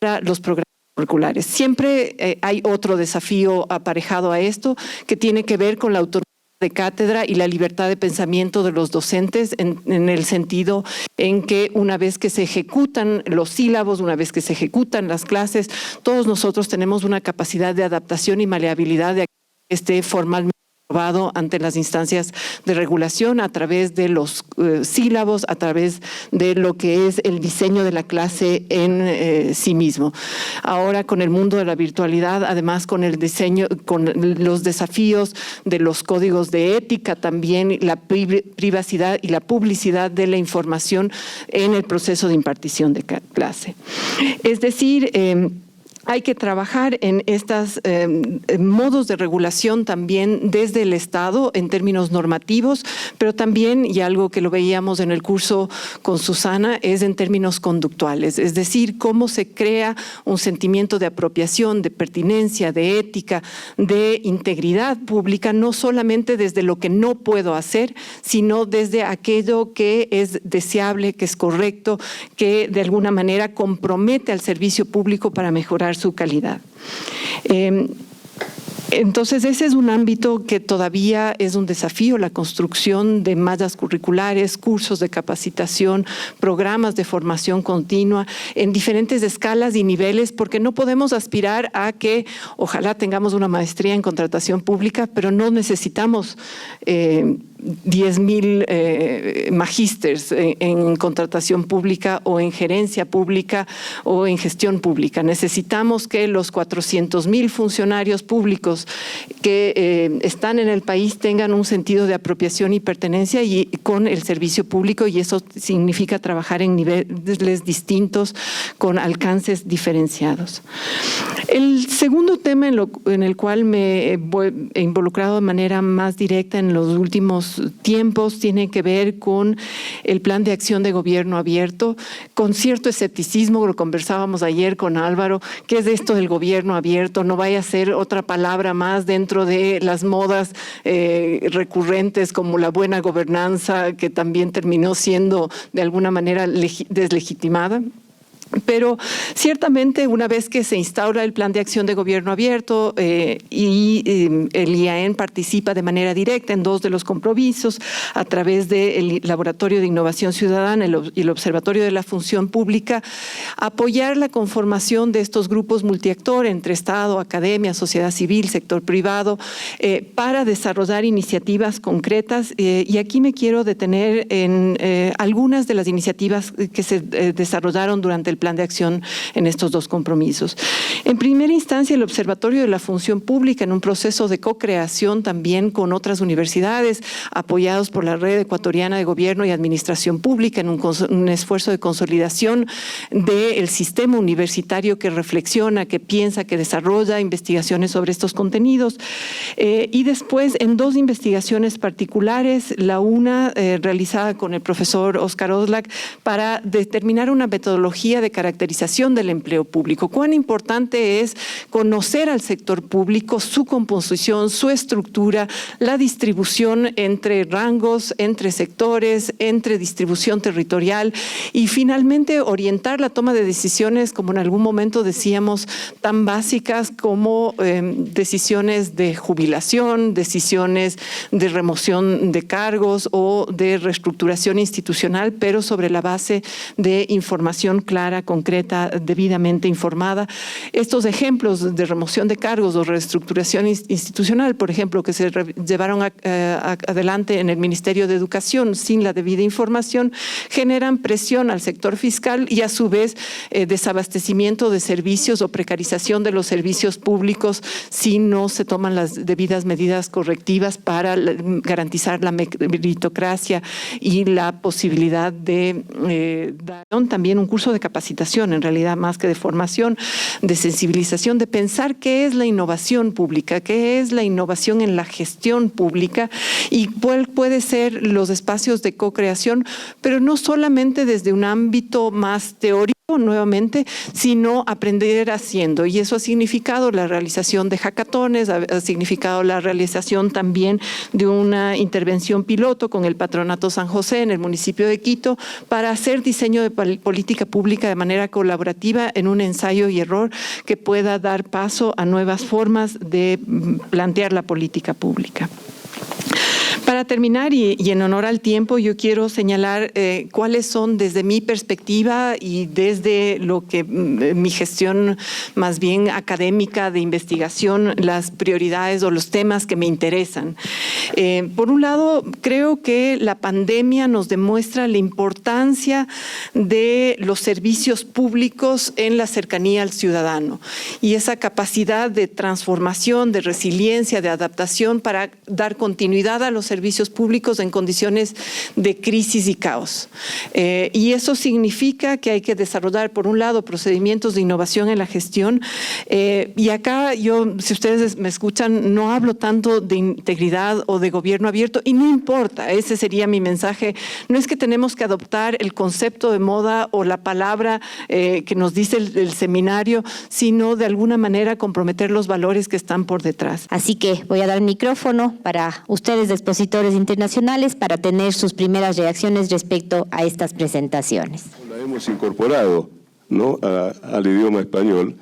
para los programas curriculares. Siempre hay otro desafío aparejado a esto que tiene que ver con la autonomía de cátedra y la libertad de pensamiento de los docentes en el sentido en que una vez que se ejecutan los sílabos, una vez que se ejecutan las clases, todos nosotros tenemos una capacidad de adaptación y maleabilidad de que esté formalmente aprobado ante las instancias de regulación a través de los sílabos, a través de lo que es el diseño de la clase en sí mismo. Ahora con el mundo de la virtualidad, además con el diseño, con los desafíos de los códigos de ética también, la privacidad y la publicidad de la información en el proceso de impartición de clase. Es decir, hay que trabajar en estos modos de regulación también desde el Estado en términos normativos, pero también, y algo que lo veíamos en el curso con Susana, es en términos conductuales, es decir, cómo se crea un sentimiento de apropiación, de pertinencia, de ética, de integridad pública, no solamente desde lo que no puedo hacer, sino desde aquello que es deseable, que es correcto, que de alguna manera compromete al servicio público para mejorar su calidad. Entonces, ese es un ámbito que todavía es un desafío, la construcción de mallas curriculares, cursos de capacitación, programas de formación continua en diferentes escalas y niveles, porque no podemos aspirar a que ojalá tengamos una maestría en contratación pública, pero no necesitamos 10,000 magísters en contratación pública o en gerencia pública o en gestión pública. Necesitamos que los 400,000 funcionarios públicos que están en el país tengan un sentido de apropiación y pertenencia y con el servicio público, y eso significa trabajar en niveles distintos con alcances diferenciados. El segundo tema en el cual me he involucrado de manera más directa en los últimos tiempos tiene que ver con el plan de acción de gobierno abierto, con cierto escepticismo, lo conversábamos ayer con Álvaro, ¿qué es esto del gobierno abierto? No vaya a ser otra palabra más dentro de las modas recurrentes como la buena gobernanza, que también terminó siendo de alguna manera deslegitimada. Pero ciertamente una vez que se instaura el plan de acción de gobierno abierto y el IAEN participa de manera directa en 2 de los compromisos a través del Laboratorio de Innovación Ciudadana y el Observatorio de la Función Pública, apoyar la conformación de estos grupos multiactor entre Estado, academia, sociedad civil, sector privado, para desarrollar iniciativas concretas. Y aquí me quiero detener en algunas de las iniciativas que se desarrollaron durante el plan de acción en estos 2 compromisos. En primera instancia, el Observatorio de la Función Pública, en un proceso de co-creación también con otras universidades, apoyados por la Red Ecuatoriana de Gobierno y Administración Pública, en un esfuerzo de consolidación del sistema universitario que reflexiona, que piensa, que desarrolla investigaciones sobre estos contenidos. Y después, en 2 investigaciones particulares, la una realizada con el profesor Oscar Oslak para determinar una metodología de caracterización del empleo público. Cuán importante es conocer al sector público, su composición, su estructura, la distribución entre rangos, entre sectores, entre distribución territorial y finalmente orientar la toma de decisiones, como en algún momento decíamos, tan básicas como decisiones de jubilación, decisiones de remoción de cargos o de reestructuración institucional, pero sobre la base de información clara, concreta, debidamente informada. Estos ejemplos de remoción de cargos o reestructuración institucional, por ejemplo, que se llevaron adelante en el Ministerio de Educación sin la debida información, generan presión al sector fiscal y a su vez desabastecimiento de servicios o precarización de los servicios públicos si no se toman las debidas medidas correctivas para garantizar la meritocracia y la posibilidad de dar también un curso de capacitación, en realidad más que de formación, de sensibilización, de pensar qué es la innovación pública, qué es la innovación en la gestión pública y cuál puede ser los espacios de co-creación, pero no solamente desde un ámbito más teórico, nuevamente, sino aprender haciendo. Y eso ha significado la realización de hackatones, ha significado la realización también de una intervención piloto con el Patronato San José en el municipio de Quito para hacer diseño de política pública de manera colaborativa en un ensayo y error que pueda dar paso a nuevas formas de plantear la política pública. Para terminar, y en honor al tiempo, yo quiero señalar cuáles son desde mi perspectiva y desde lo que mi gestión más bien académica de investigación, las prioridades o los temas que me interesan. Por un lado, creo que la pandemia nos demuestra la importancia de los servicios públicos en la cercanía al ciudadano y esa capacidad de transformación, de resiliencia, de adaptación para dar continuidad a los servicios públicos en condiciones de crisis y caos. Y eso significa que hay que desarrollar, por un lado, procedimientos de innovación en la gestión. Y acá yo, si ustedes me escuchan, no hablo tanto de integridad o de gobierno abierto, y no importa, ese sería mi mensaje. No es que tenemos que adoptar el concepto de moda o la palabra que nos dice el seminario, sino de alguna manera comprometer los valores que están por detrás. Así que voy a dar el micrófono para ustedes, expositores internacionales, para tener sus primeras reacciones respecto a estas presentaciones. La hemos incorporado, ¿no?, al idioma español,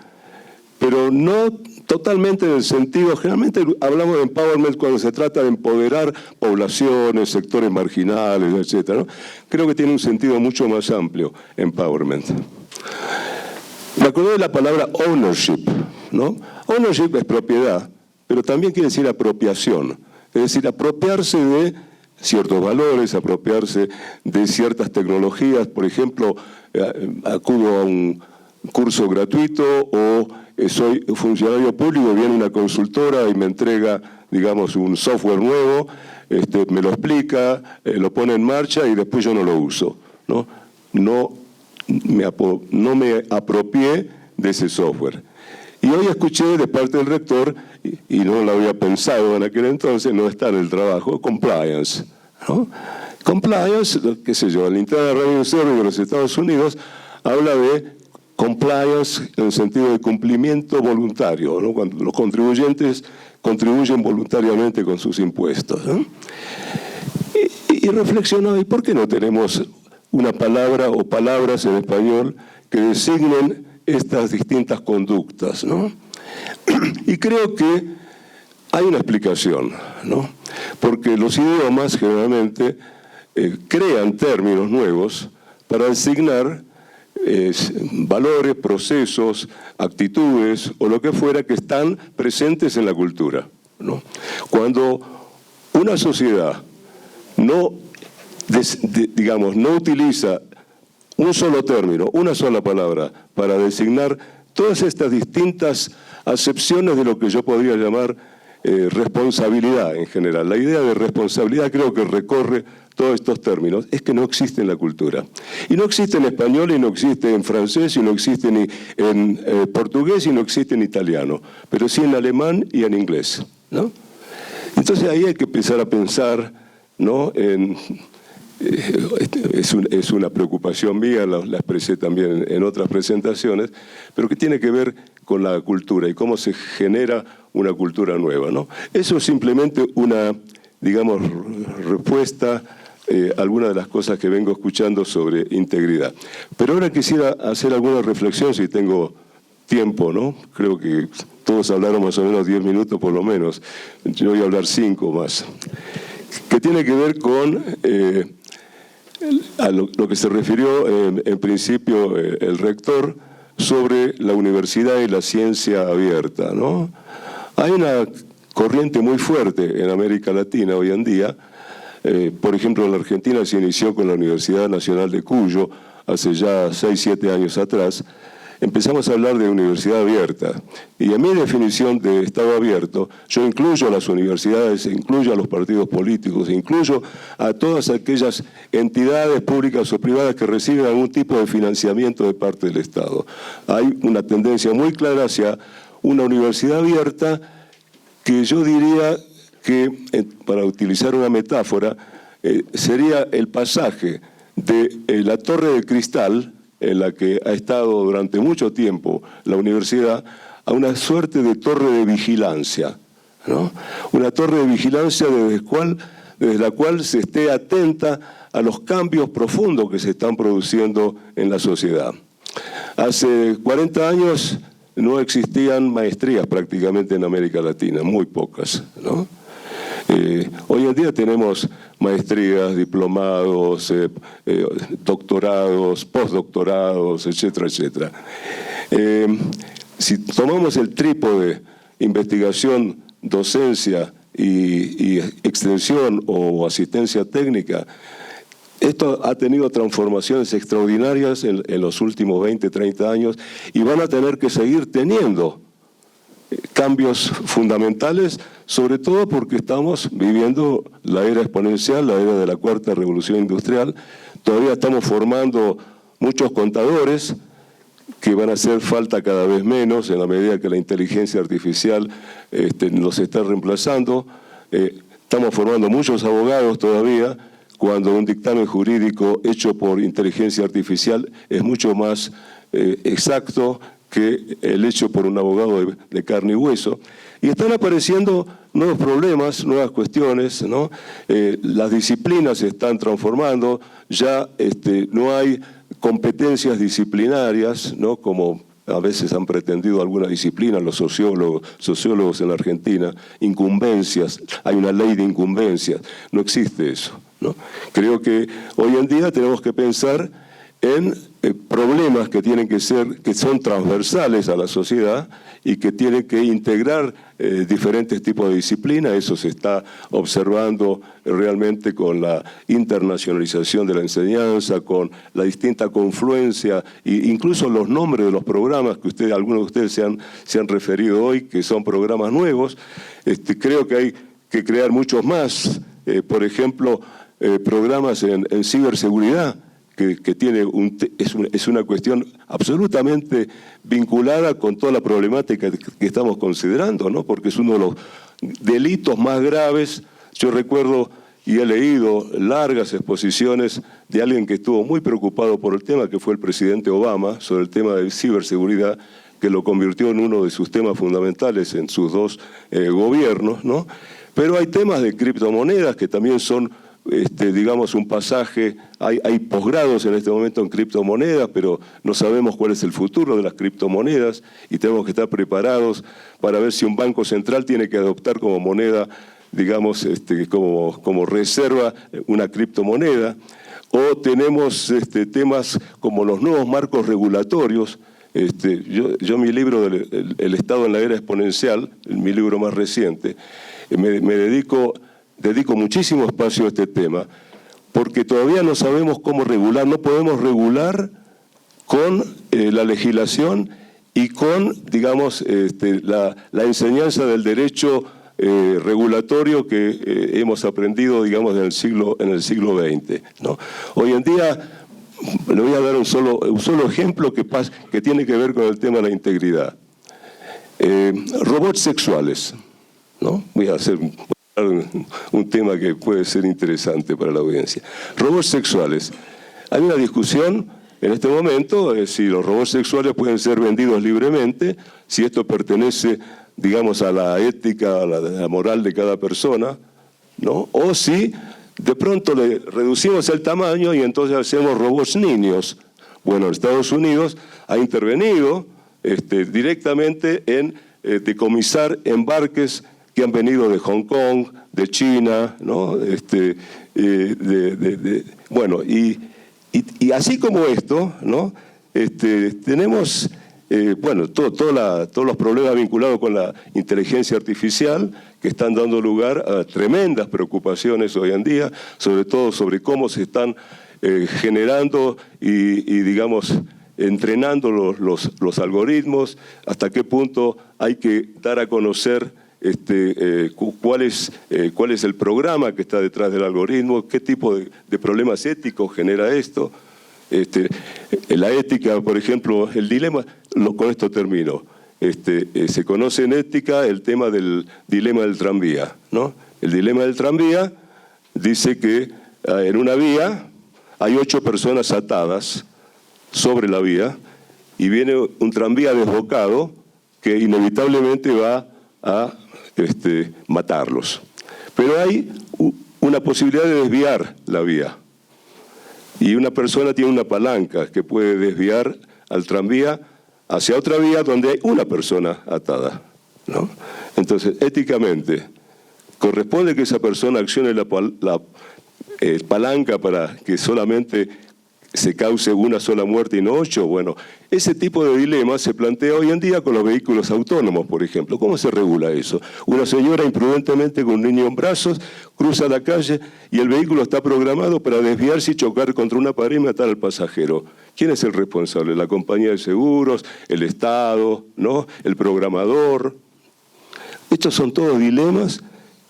pero no totalmente en el sentido, generalmente hablamos de empowerment cuando se trata de empoderar poblaciones, sectores marginales, etcétera, ¿no? Creo que tiene un sentido mucho más amplio, empowerment. Me acordé de la palabra ownership, ¿no? Ownership es propiedad, pero también quiere decir apropiación, es decir, apropiarse de ciertos valores, apropiarse de ciertas tecnologías. Por ejemplo, acudo a un curso gratuito o soy funcionario público, viene una consultora y me entrega, digamos, un software nuevo, me lo explica, lo pone en marcha y después yo no lo uso, ¿no? No me apropié de ese software. Y hoy escuché de parte del rector, y no lo había pensado en aquel entonces, no está en el trabajo, compliance, ¿no? Compliance, qué sé yo, el Internal Revenue Service de los Estados Unidos habla de compliance en el sentido de cumplimiento voluntario, ¿no? Cuando los contribuyentes contribuyen voluntariamente con sus impuestos, ¿no? Y reflexionaba, ¿y por qué no tenemos una palabra o palabras en español que designen estas distintas conductas, ¿no? Y creo que hay una explicación, ¿no? Porque los idiomas generalmente crean términos nuevos para designar valores, procesos, actitudes o lo que fuera que están presentes en la cultura, ¿no? Cuando una sociedad no utiliza un solo término, una sola palabra para designar todas estas distintas acepciones de lo que yo podría llamar responsabilidad en general. La idea de responsabilidad creo que recorre todos estos términos, es que no existe en la cultura. Y no existe en español, y no existe en francés, y no existe ni en portugués, y no existe en italiano, pero sí en alemán y en inglés, ¿no? Entonces ahí hay que empezar a pensar, ¿no? Es una preocupación mía, la expresé también en otras presentaciones, pero que tiene que ver con la cultura y cómo se genera una cultura nueva, ¿no? Eso es simplemente una, digamos, respuesta a algunas de las cosas que vengo escuchando sobre integridad. Pero ahora quisiera hacer alguna reflexión, si tengo tiempo, ¿no? Creo que todos hablaron más o menos 10 minutos por lo menos. Yo voy a hablar 5 más. Que tiene que ver con a lo que se refirió en principio el rector sobre la universidad y la ciencia abierta, ¿no? Hay una corriente muy fuerte en América Latina hoy en día. Por ejemplo, en la Argentina se inició con la Universidad Nacional de Cuyo hace ya 6, 7 años atrás. Empezamos a hablar de universidad abierta. Y en mi definición de Estado abierto, yo incluyo a las universidades, incluyo a los partidos políticos, incluyo a todas aquellas entidades públicas o privadas que reciben algún tipo de financiamiento de parte del Estado. Hay una tendencia muy clara hacia una universidad abierta que yo diría que, para utilizar una metáfora, sería el pasaje de la torre de cristal en la que ha estado durante mucho tiempo la universidad, a una suerte de torre de vigilancia, ¿no? Una torre de vigilancia desde la cual se esté atenta a los cambios profundos que se están produciendo en la sociedad. Hace 40 años no existían maestrías prácticamente en América Latina, muy pocas, ¿no? Hoy en día tenemos maestrías, diplomados, doctorados, postdoctorados, etcétera, etcétera. Si tomamos el trípode investigación, docencia y extensión o asistencia técnica, esto ha tenido transformaciones extraordinarias en los últimos 20, 30 años y van a tener que seguir teniendo cambios fundamentales, sobre todo porque estamos viviendo la era exponencial, la era de la cuarta revolución industrial. Todavía estamos formando muchos contadores que van a hacer falta cada vez menos en la medida que la inteligencia artificial los está reemplazando. Estamos formando muchos abogados todavía, cuando un dictamen jurídico hecho por inteligencia artificial es mucho más exacto que el hecho por un abogado de carne y hueso. Y están apareciendo nuevos problemas, nuevas cuestiones, ¿no? Las disciplinas se están transformando, ya no hay competencias disciplinarias, ¿no? Como a veces han pretendido algunas disciplinas, los sociólogos en la Argentina, incumbencias, hay una ley de incumbencias, no existe eso, ¿no? Creo que hoy en día tenemos que pensar en problemas que son transversales a la sociedad y que tienen que integrar diferentes tipos de disciplinas. Eso se está observando realmente con la internacionalización de la enseñanza, con la distinta confluencia e incluso los nombres de los programas que algunos de ustedes se han referido hoy, que son programas nuevos. Creo que hay que crear muchos más, por ejemplo, programas en ciberseguridad, que es una cuestión absolutamente vinculada con toda la problemática que estamos considerando, ¿no? Porque es uno de los delitos más graves. Yo recuerdo y he leído largas exposiciones de alguien que estuvo muy preocupado por el tema, que fue el presidente Obama, sobre el tema de ciberseguridad, que lo convirtió en uno de sus temas fundamentales en sus dos gobiernos, ¿no? Pero hay temas de criptomonedas que también son digamos, un pasaje. Hay posgrados en este momento en criptomonedas, pero no sabemos cuál es el futuro de las criptomonedas y tenemos que estar preparados para ver si un banco central tiene que adoptar como moneda, digamos, como reserva una criptomoneda, o tenemos temas como los nuevos marcos regulatorios. Yo mi libro, El Estado en la Era Exponencial, mi libro más reciente, me dedico muchísimo espacio a este tema, porque todavía no sabemos cómo regular, no podemos regular con la legislación y con, digamos, la enseñanza del derecho regulatorio que hemos aprendido, digamos, en el siglo XX, ¿no? Hoy en día, le voy a dar un solo ejemplo que tiene que ver con el tema de la integridad. Robots sexuales, ¿no? Voy a hacer un tema que puede ser interesante para la audiencia. Robots sexuales. Hay una discusión en este momento si los robots sexuales pueden ser vendidos libremente, si esto pertenece, digamos, a la ética, a la moral de cada persona, ¿no? O si de pronto le reducimos el tamaño y entonces hacemos robots niños. Bueno, Estados Unidos ha intervenido directamente en decomisar embarques que han venido de Hong Kong, de China, ¿no? Bueno, y así como esto, ¿no? Tenemos todos los problemas vinculados con la inteligencia artificial que están dando lugar a tremendas preocupaciones hoy en día, sobre todo sobre cómo se están generando y digamos, entrenando los algoritmos, hasta qué punto hay que dar a conocer cuál es el programa que está detrás del algoritmo, qué tipo de problemas éticos genera esto. La ética, por ejemplo, el dilema, con esto termino, se conoce en ética el tema del dilema del tranvía, ¿no? El dilema del tranvía dice que en una vía hay 8 personas atadas sobre la vía y viene un tranvía desbocado que inevitablemente va a matarlos. Pero hay una posibilidad de desviar la vía. Y una persona tiene una palanca que puede desviar al tranvía hacia otra vía donde hay una persona atada, ¿no? Entonces, éticamente, ¿corresponde que esa persona accione la palanca para que solamente se cause una sola muerte y no 8? Bueno, ese tipo de dilema se plantea hoy en día con los vehículos autónomos, por ejemplo. ¿Cómo se regula eso? Una señora imprudentemente con un niño en brazos cruza la calle y el vehículo está programado para desviarse y chocar contra una pared y matar al pasajero. ¿Quién es el responsable? ¿La compañía de seguros? ¿El Estado? ¿No? ¿El programador? Estos son todos dilemas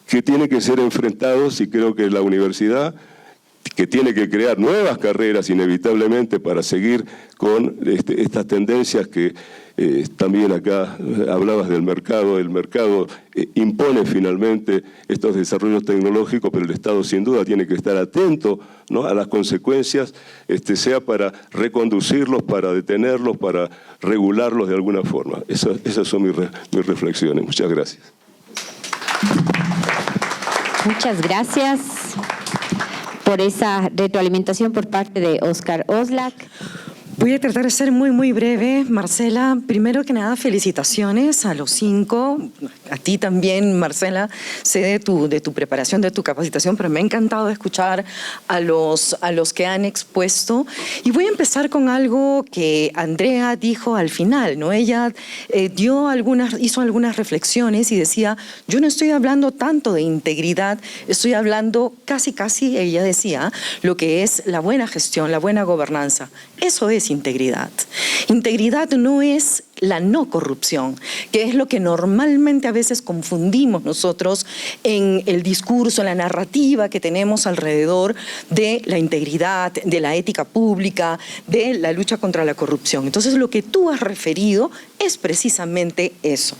que tienen que ser enfrentados y creo que la universidad, que tiene que crear nuevas carreras inevitablemente para seguir con estas tendencias que también acá hablabas del mercado. El mercado impone finalmente estos desarrollos tecnológicos, pero el Estado sin duda tiene que estar atento, ¿no?, a las consecuencias, sea para reconducirlos, para detenerlos, para regularlos de alguna forma. Esas son mis reflexiones. Muchas gracias. Muchas gracias por esa retroalimentación por parte de Óscar Oslak. Voy a tratar de ser muy breve. Marcela, primero que nada, felicitaciones a los 5. A ti también, Marcela, sé de tu preparación, de tu capacitación, pero me ha encantado escuchar a los que han expuesto. Y voy a empezar con algo que Andrea dijo al final, ¿no? Ella hizo algunas reflexiones y decía, yo no estoy hablando tanto de integridad, estoy hablando casi, ella decía, lo que es la buena gestión, la buena gobernanza. Eso es integridad. Integridad no es la no corrupción, que es lo que normalmente a veces confundimos nosotros en el discurso, en la narrativa que tenemos alrededor de la integridad, de la ética pública, de la lucha contra la corrupción. Entonces, lo que tú has referido es precisamente eso.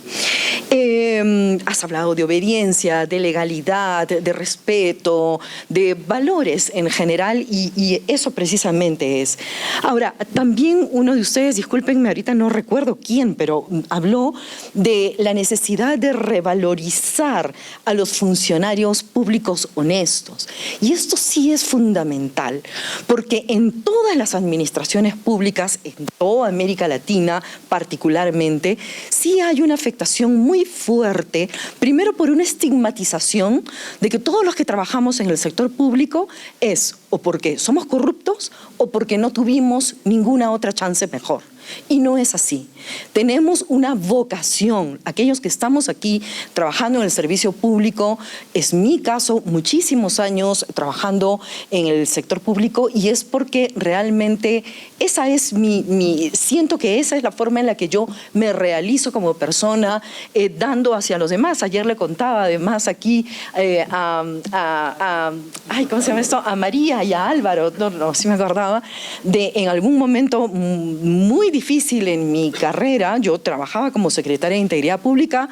Has hablado de obediencia, de legalidad, de respeto, de valores en general y eso precisamente es. Ahora, también uno de ustedes, discúlpenme, ahorita no recuerdo quién, pero habló de la necesidad de revalorizar a los funcionarios públicos honestos. Y esto sí es fundamental, porque en todas las administraciones públicas, en toda América Latina particularmente, sí hay una afectación muy fuerte, primero por una estigmatización de que todos los que trabajamos en el sector público es o porque somos corruptos o porque no tuvimos ninguna otra chance mejor. Y no es así. Tenemos una vocación. Aquellos que estamos aquí trabajando en el servicio público, es mi caso, muchísimos años trabajando en el sector público y es porque realmente esa es siento que esa es la forma en la que yo me realizo como persona, dando hacia los demás. Ayer le contaba además aquí ¿cómo se llama esto? A María y a Álvaro, no, sí me acordaba, de en algún momento muy difícil en mi carrera, yo trabajaba como secretaria de Integridad Pública,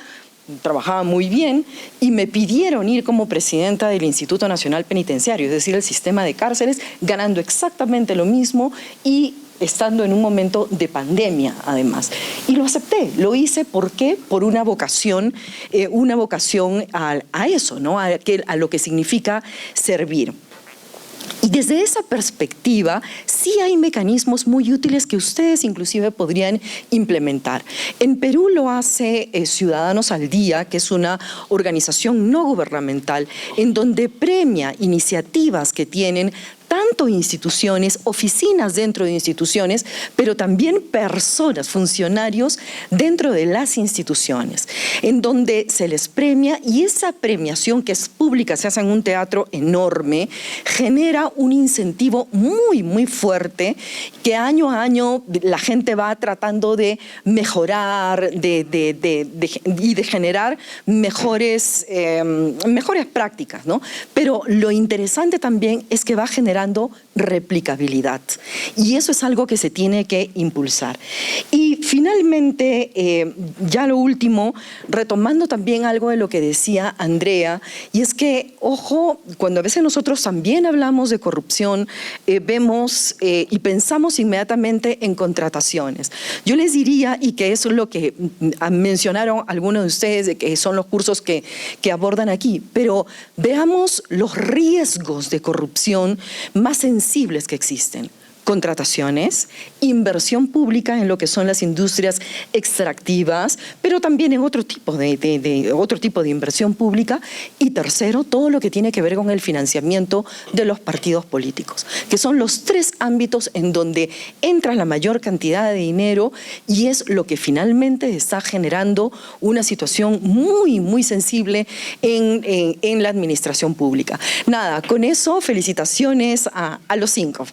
trabajaba muy bien y me pidieron ir como presidenta del Instituto Nacional Penitenciario, es decir, el sistema de cárceles, ganando exactamente lo mismo y estando en un momento de pandemia, además. Y lo acepté, lo hice, ¿por qué? Por una vocación a eso, ¿no? A lo que significa servir. Y desde esa perspectiva, sí hay mecanismos muy útiles que ustedes inclusive podrían implementar. En Perú lo hace Ciudadanos al Día, que es una organización no gubernamental, en donde premia iniciativas que tienen tanto instituciones, oficinas dentro de instituciones, pero también personas, funcionarios dentro de las instituciones, en donde se les premia y esa premiación que es pública, se hace en un teatro enorme, genera un incentivo muy fuerte que año a año la gente va tratando de mejorar y de generar mejores prácticas, ¿no? Pero lo interesante también es que va generando segundo, replicabilidad. Y eso es algo que se tiene que impulsar. Y finalmente, ya lo último, retomando también algo de lo que decía Andrea, y es que, ojo, cuando a veces nosotros también hablamos de corrupción, vemos y pensamos inmediatamente en contrataciones. Yo les diría, y que eso es lo que mencionaron algunos de ustedes, de que son los cursos que abordan aquí, pero veamos los riesgos de corrupción más sensibles que existen. Contrataciones, inversión pública en lo que son las industrias extractivas, pero también en otro tipo de inversión pública. Y tercero, todo lo que tiene que ver con el financiamiento de los partidos políticos, que son los tres ámbitos en donde entra la mayor cantidad de dinero y es lo que finalmente está generando una situación muy, muy sensible en la administración pública. Nada, con eso, felicitaciones a los 5.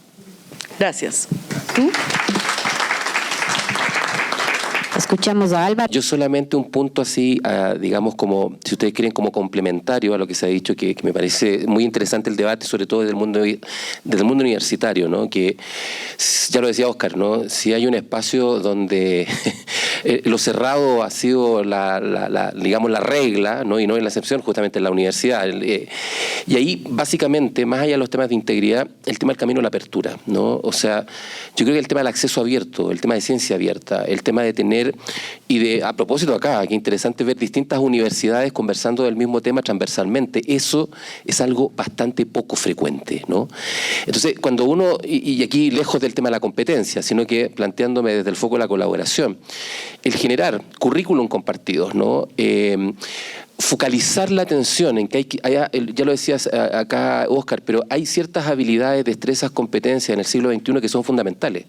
Gracias. ¿Tú? Escuchamos a Álvaro. Yo solamente un punto así, digamos, como, si ustedes quieren, como complementario a lo que se ha dicho, que me parece muy interesante el debate, sobre todo desde el mundo universitario, ¿no? Que, ya lo decía Óscar, ¿no? Si hay un espacio donde lo cerrado ha sido digamos, la regla, ¿no? Y no es la excepción, justamente en la universidad. Y ahí, básicamente, más allá de los temas de integridad, el tema del camino a la apertura, ¿no? O sea, yo creo que el tema del acceso abierto, el tema de ciencia abierta, el tema de tener, a propósito acá, qué interesante ver distintas universidades conversando del mismo tema transversalmente, eso es algo bastante poco frecuente, ¿no? Entonces, cuando uno, y aquí lejos del tema de la competencia, sino que planteándome desde el foco de la colaboración, el generar currículum compartidos, ¿no? Focalizar la atención en que ya lo decías acá, Óscar, pero hay ciertas habilidades, destrezas, competencias en el siglo XXI que son fundamentales.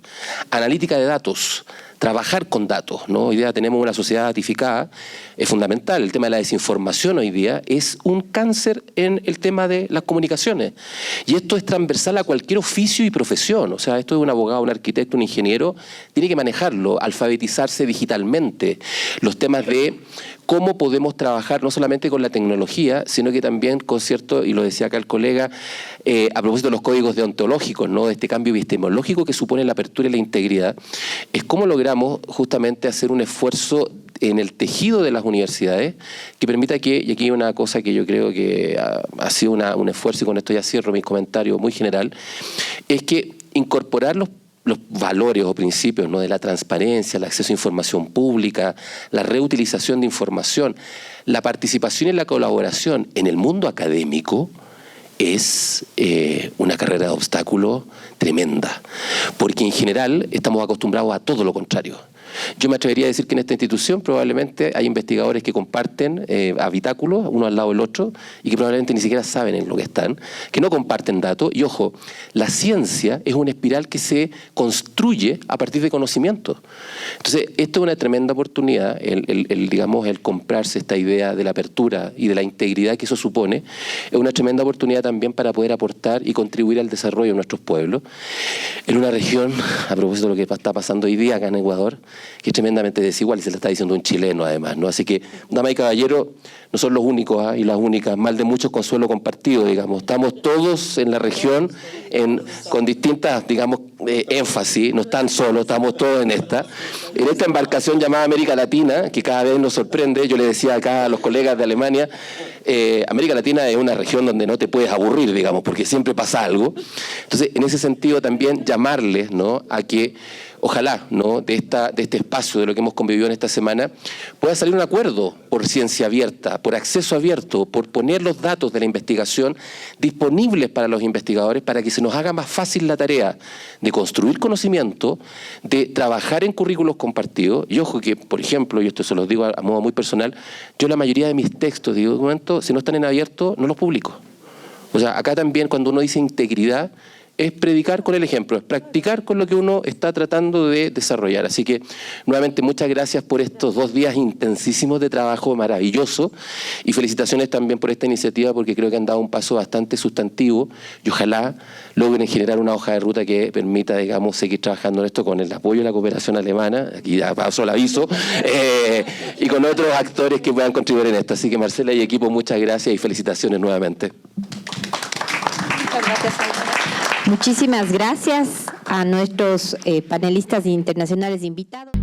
Analítica de datos, trabajar con datos, ¿no? Hoy día tenemos una sociedad datificada, es fundamental. El tema de la desinformación hoy día es un cáncer en el tema de las comunicaciones. Y esto es transversal a cualquier oficio y profesión. O sea, esto de un abogado, un arquitecto, un ingeniero, tiene que manejarlo, alfabetizarse digitalmente. Los temas de cómo podemos trabajar no solamente con la tecnología, sino que también con cierto, y lo decía acá el colega, a propósito de los códigos deontológicos, ¿no? De este cambio epistemológico que supone la apertura y la integridad, es cómo logramos justamente hacer un esfuerzo en el tejido de las universidades que permita que, y aquí hay una cosa que yo creo que ha sido un esfuerzo, y con esto ya cierro mi comentario muy general, es que incorporar los valores o principios, ¿no? De la transparencia, el acceso a información pública, la reutilización de información, la participación y la colaboración en el mundo académico es una carrera de obstáculos tremenda, porque en general estamos acostumbrados a todo lo contrario. Yo me atrevería a decir que en esta institución probablemente hay investigadores que comparten habitáculos uno al lado del otro y que probablemente ni siquiera saben en lo que están, que no comparten datos. Y ojo, la ciencia es una espiral que se construye a partir de conocimiento. Entonces, esto es una tremenda oportunidad, digamos, el comprarse esta idea de la apertura y de la integridad que eso supone, es una tremenda oportunidad también para poder aportar y contribuir al desarrollo de nuestros pueblos. En una región, a propósito de lo que está pasando hoy día acá en Ecuador, que es tremendamente desigual y se le está diciendo un chileno además, ¿no? Así que, damas y caballeros, no son los únicos y las únicas, mal de muchos consuelo compartido, digamos. Estamos todos en la región con distintas, digamos, énfasis, no están solos, estamos todos en esta embarcación llamada América Latina, que cada vez nos sorprende. Yo le decía acá a los colegas de Alemania, América Latina es una región donde no te puedes aburrir, digamos, porque siempre pasa algo. Entonces, en ese sentido también llamarles, ¿no? A que ojalá, ¿no? de este espacio, de lo que hemos convivido en esta semana, pueda salir un acuerdo por ciencia abierta, por acceso abierto, por poner los datos de la investigación disponibles para los investigadores, para que se nos haga más fácil la tarea de construir conocimiento, de trabajar en currículos compartidos. Y ojo que, por ejemplo, y esto se los digo a modo muy personal, yo la mayoría de mis textos y documentos, si no están en abierto, no los publico. O sea, acá también cuando uno dice integridad, es predicar con el ejemplo, es practicar con lo que uno está tratando de desarrollar. Así que, nuevamente, muchas gracias por estos 2 días intensísimos de trabajo maravilloso y felicitaciones también por esta iniciativa porque creo que han dado un paso bastante sustantivo y ojalá logren generar una hoja de ruta que permita, digamos, seguir trabajando en esto con el apoyo de la cooperación alemana, aquí ya paso el aviso, y con otros actores que puedan contribuir en esto. Así que, Marcela y equipo, muchas gracias y felicitaciones nuevamente. Muchas gracias, Álvaro. Muchísimas gracias a nuestros panelistas internacionales invitados.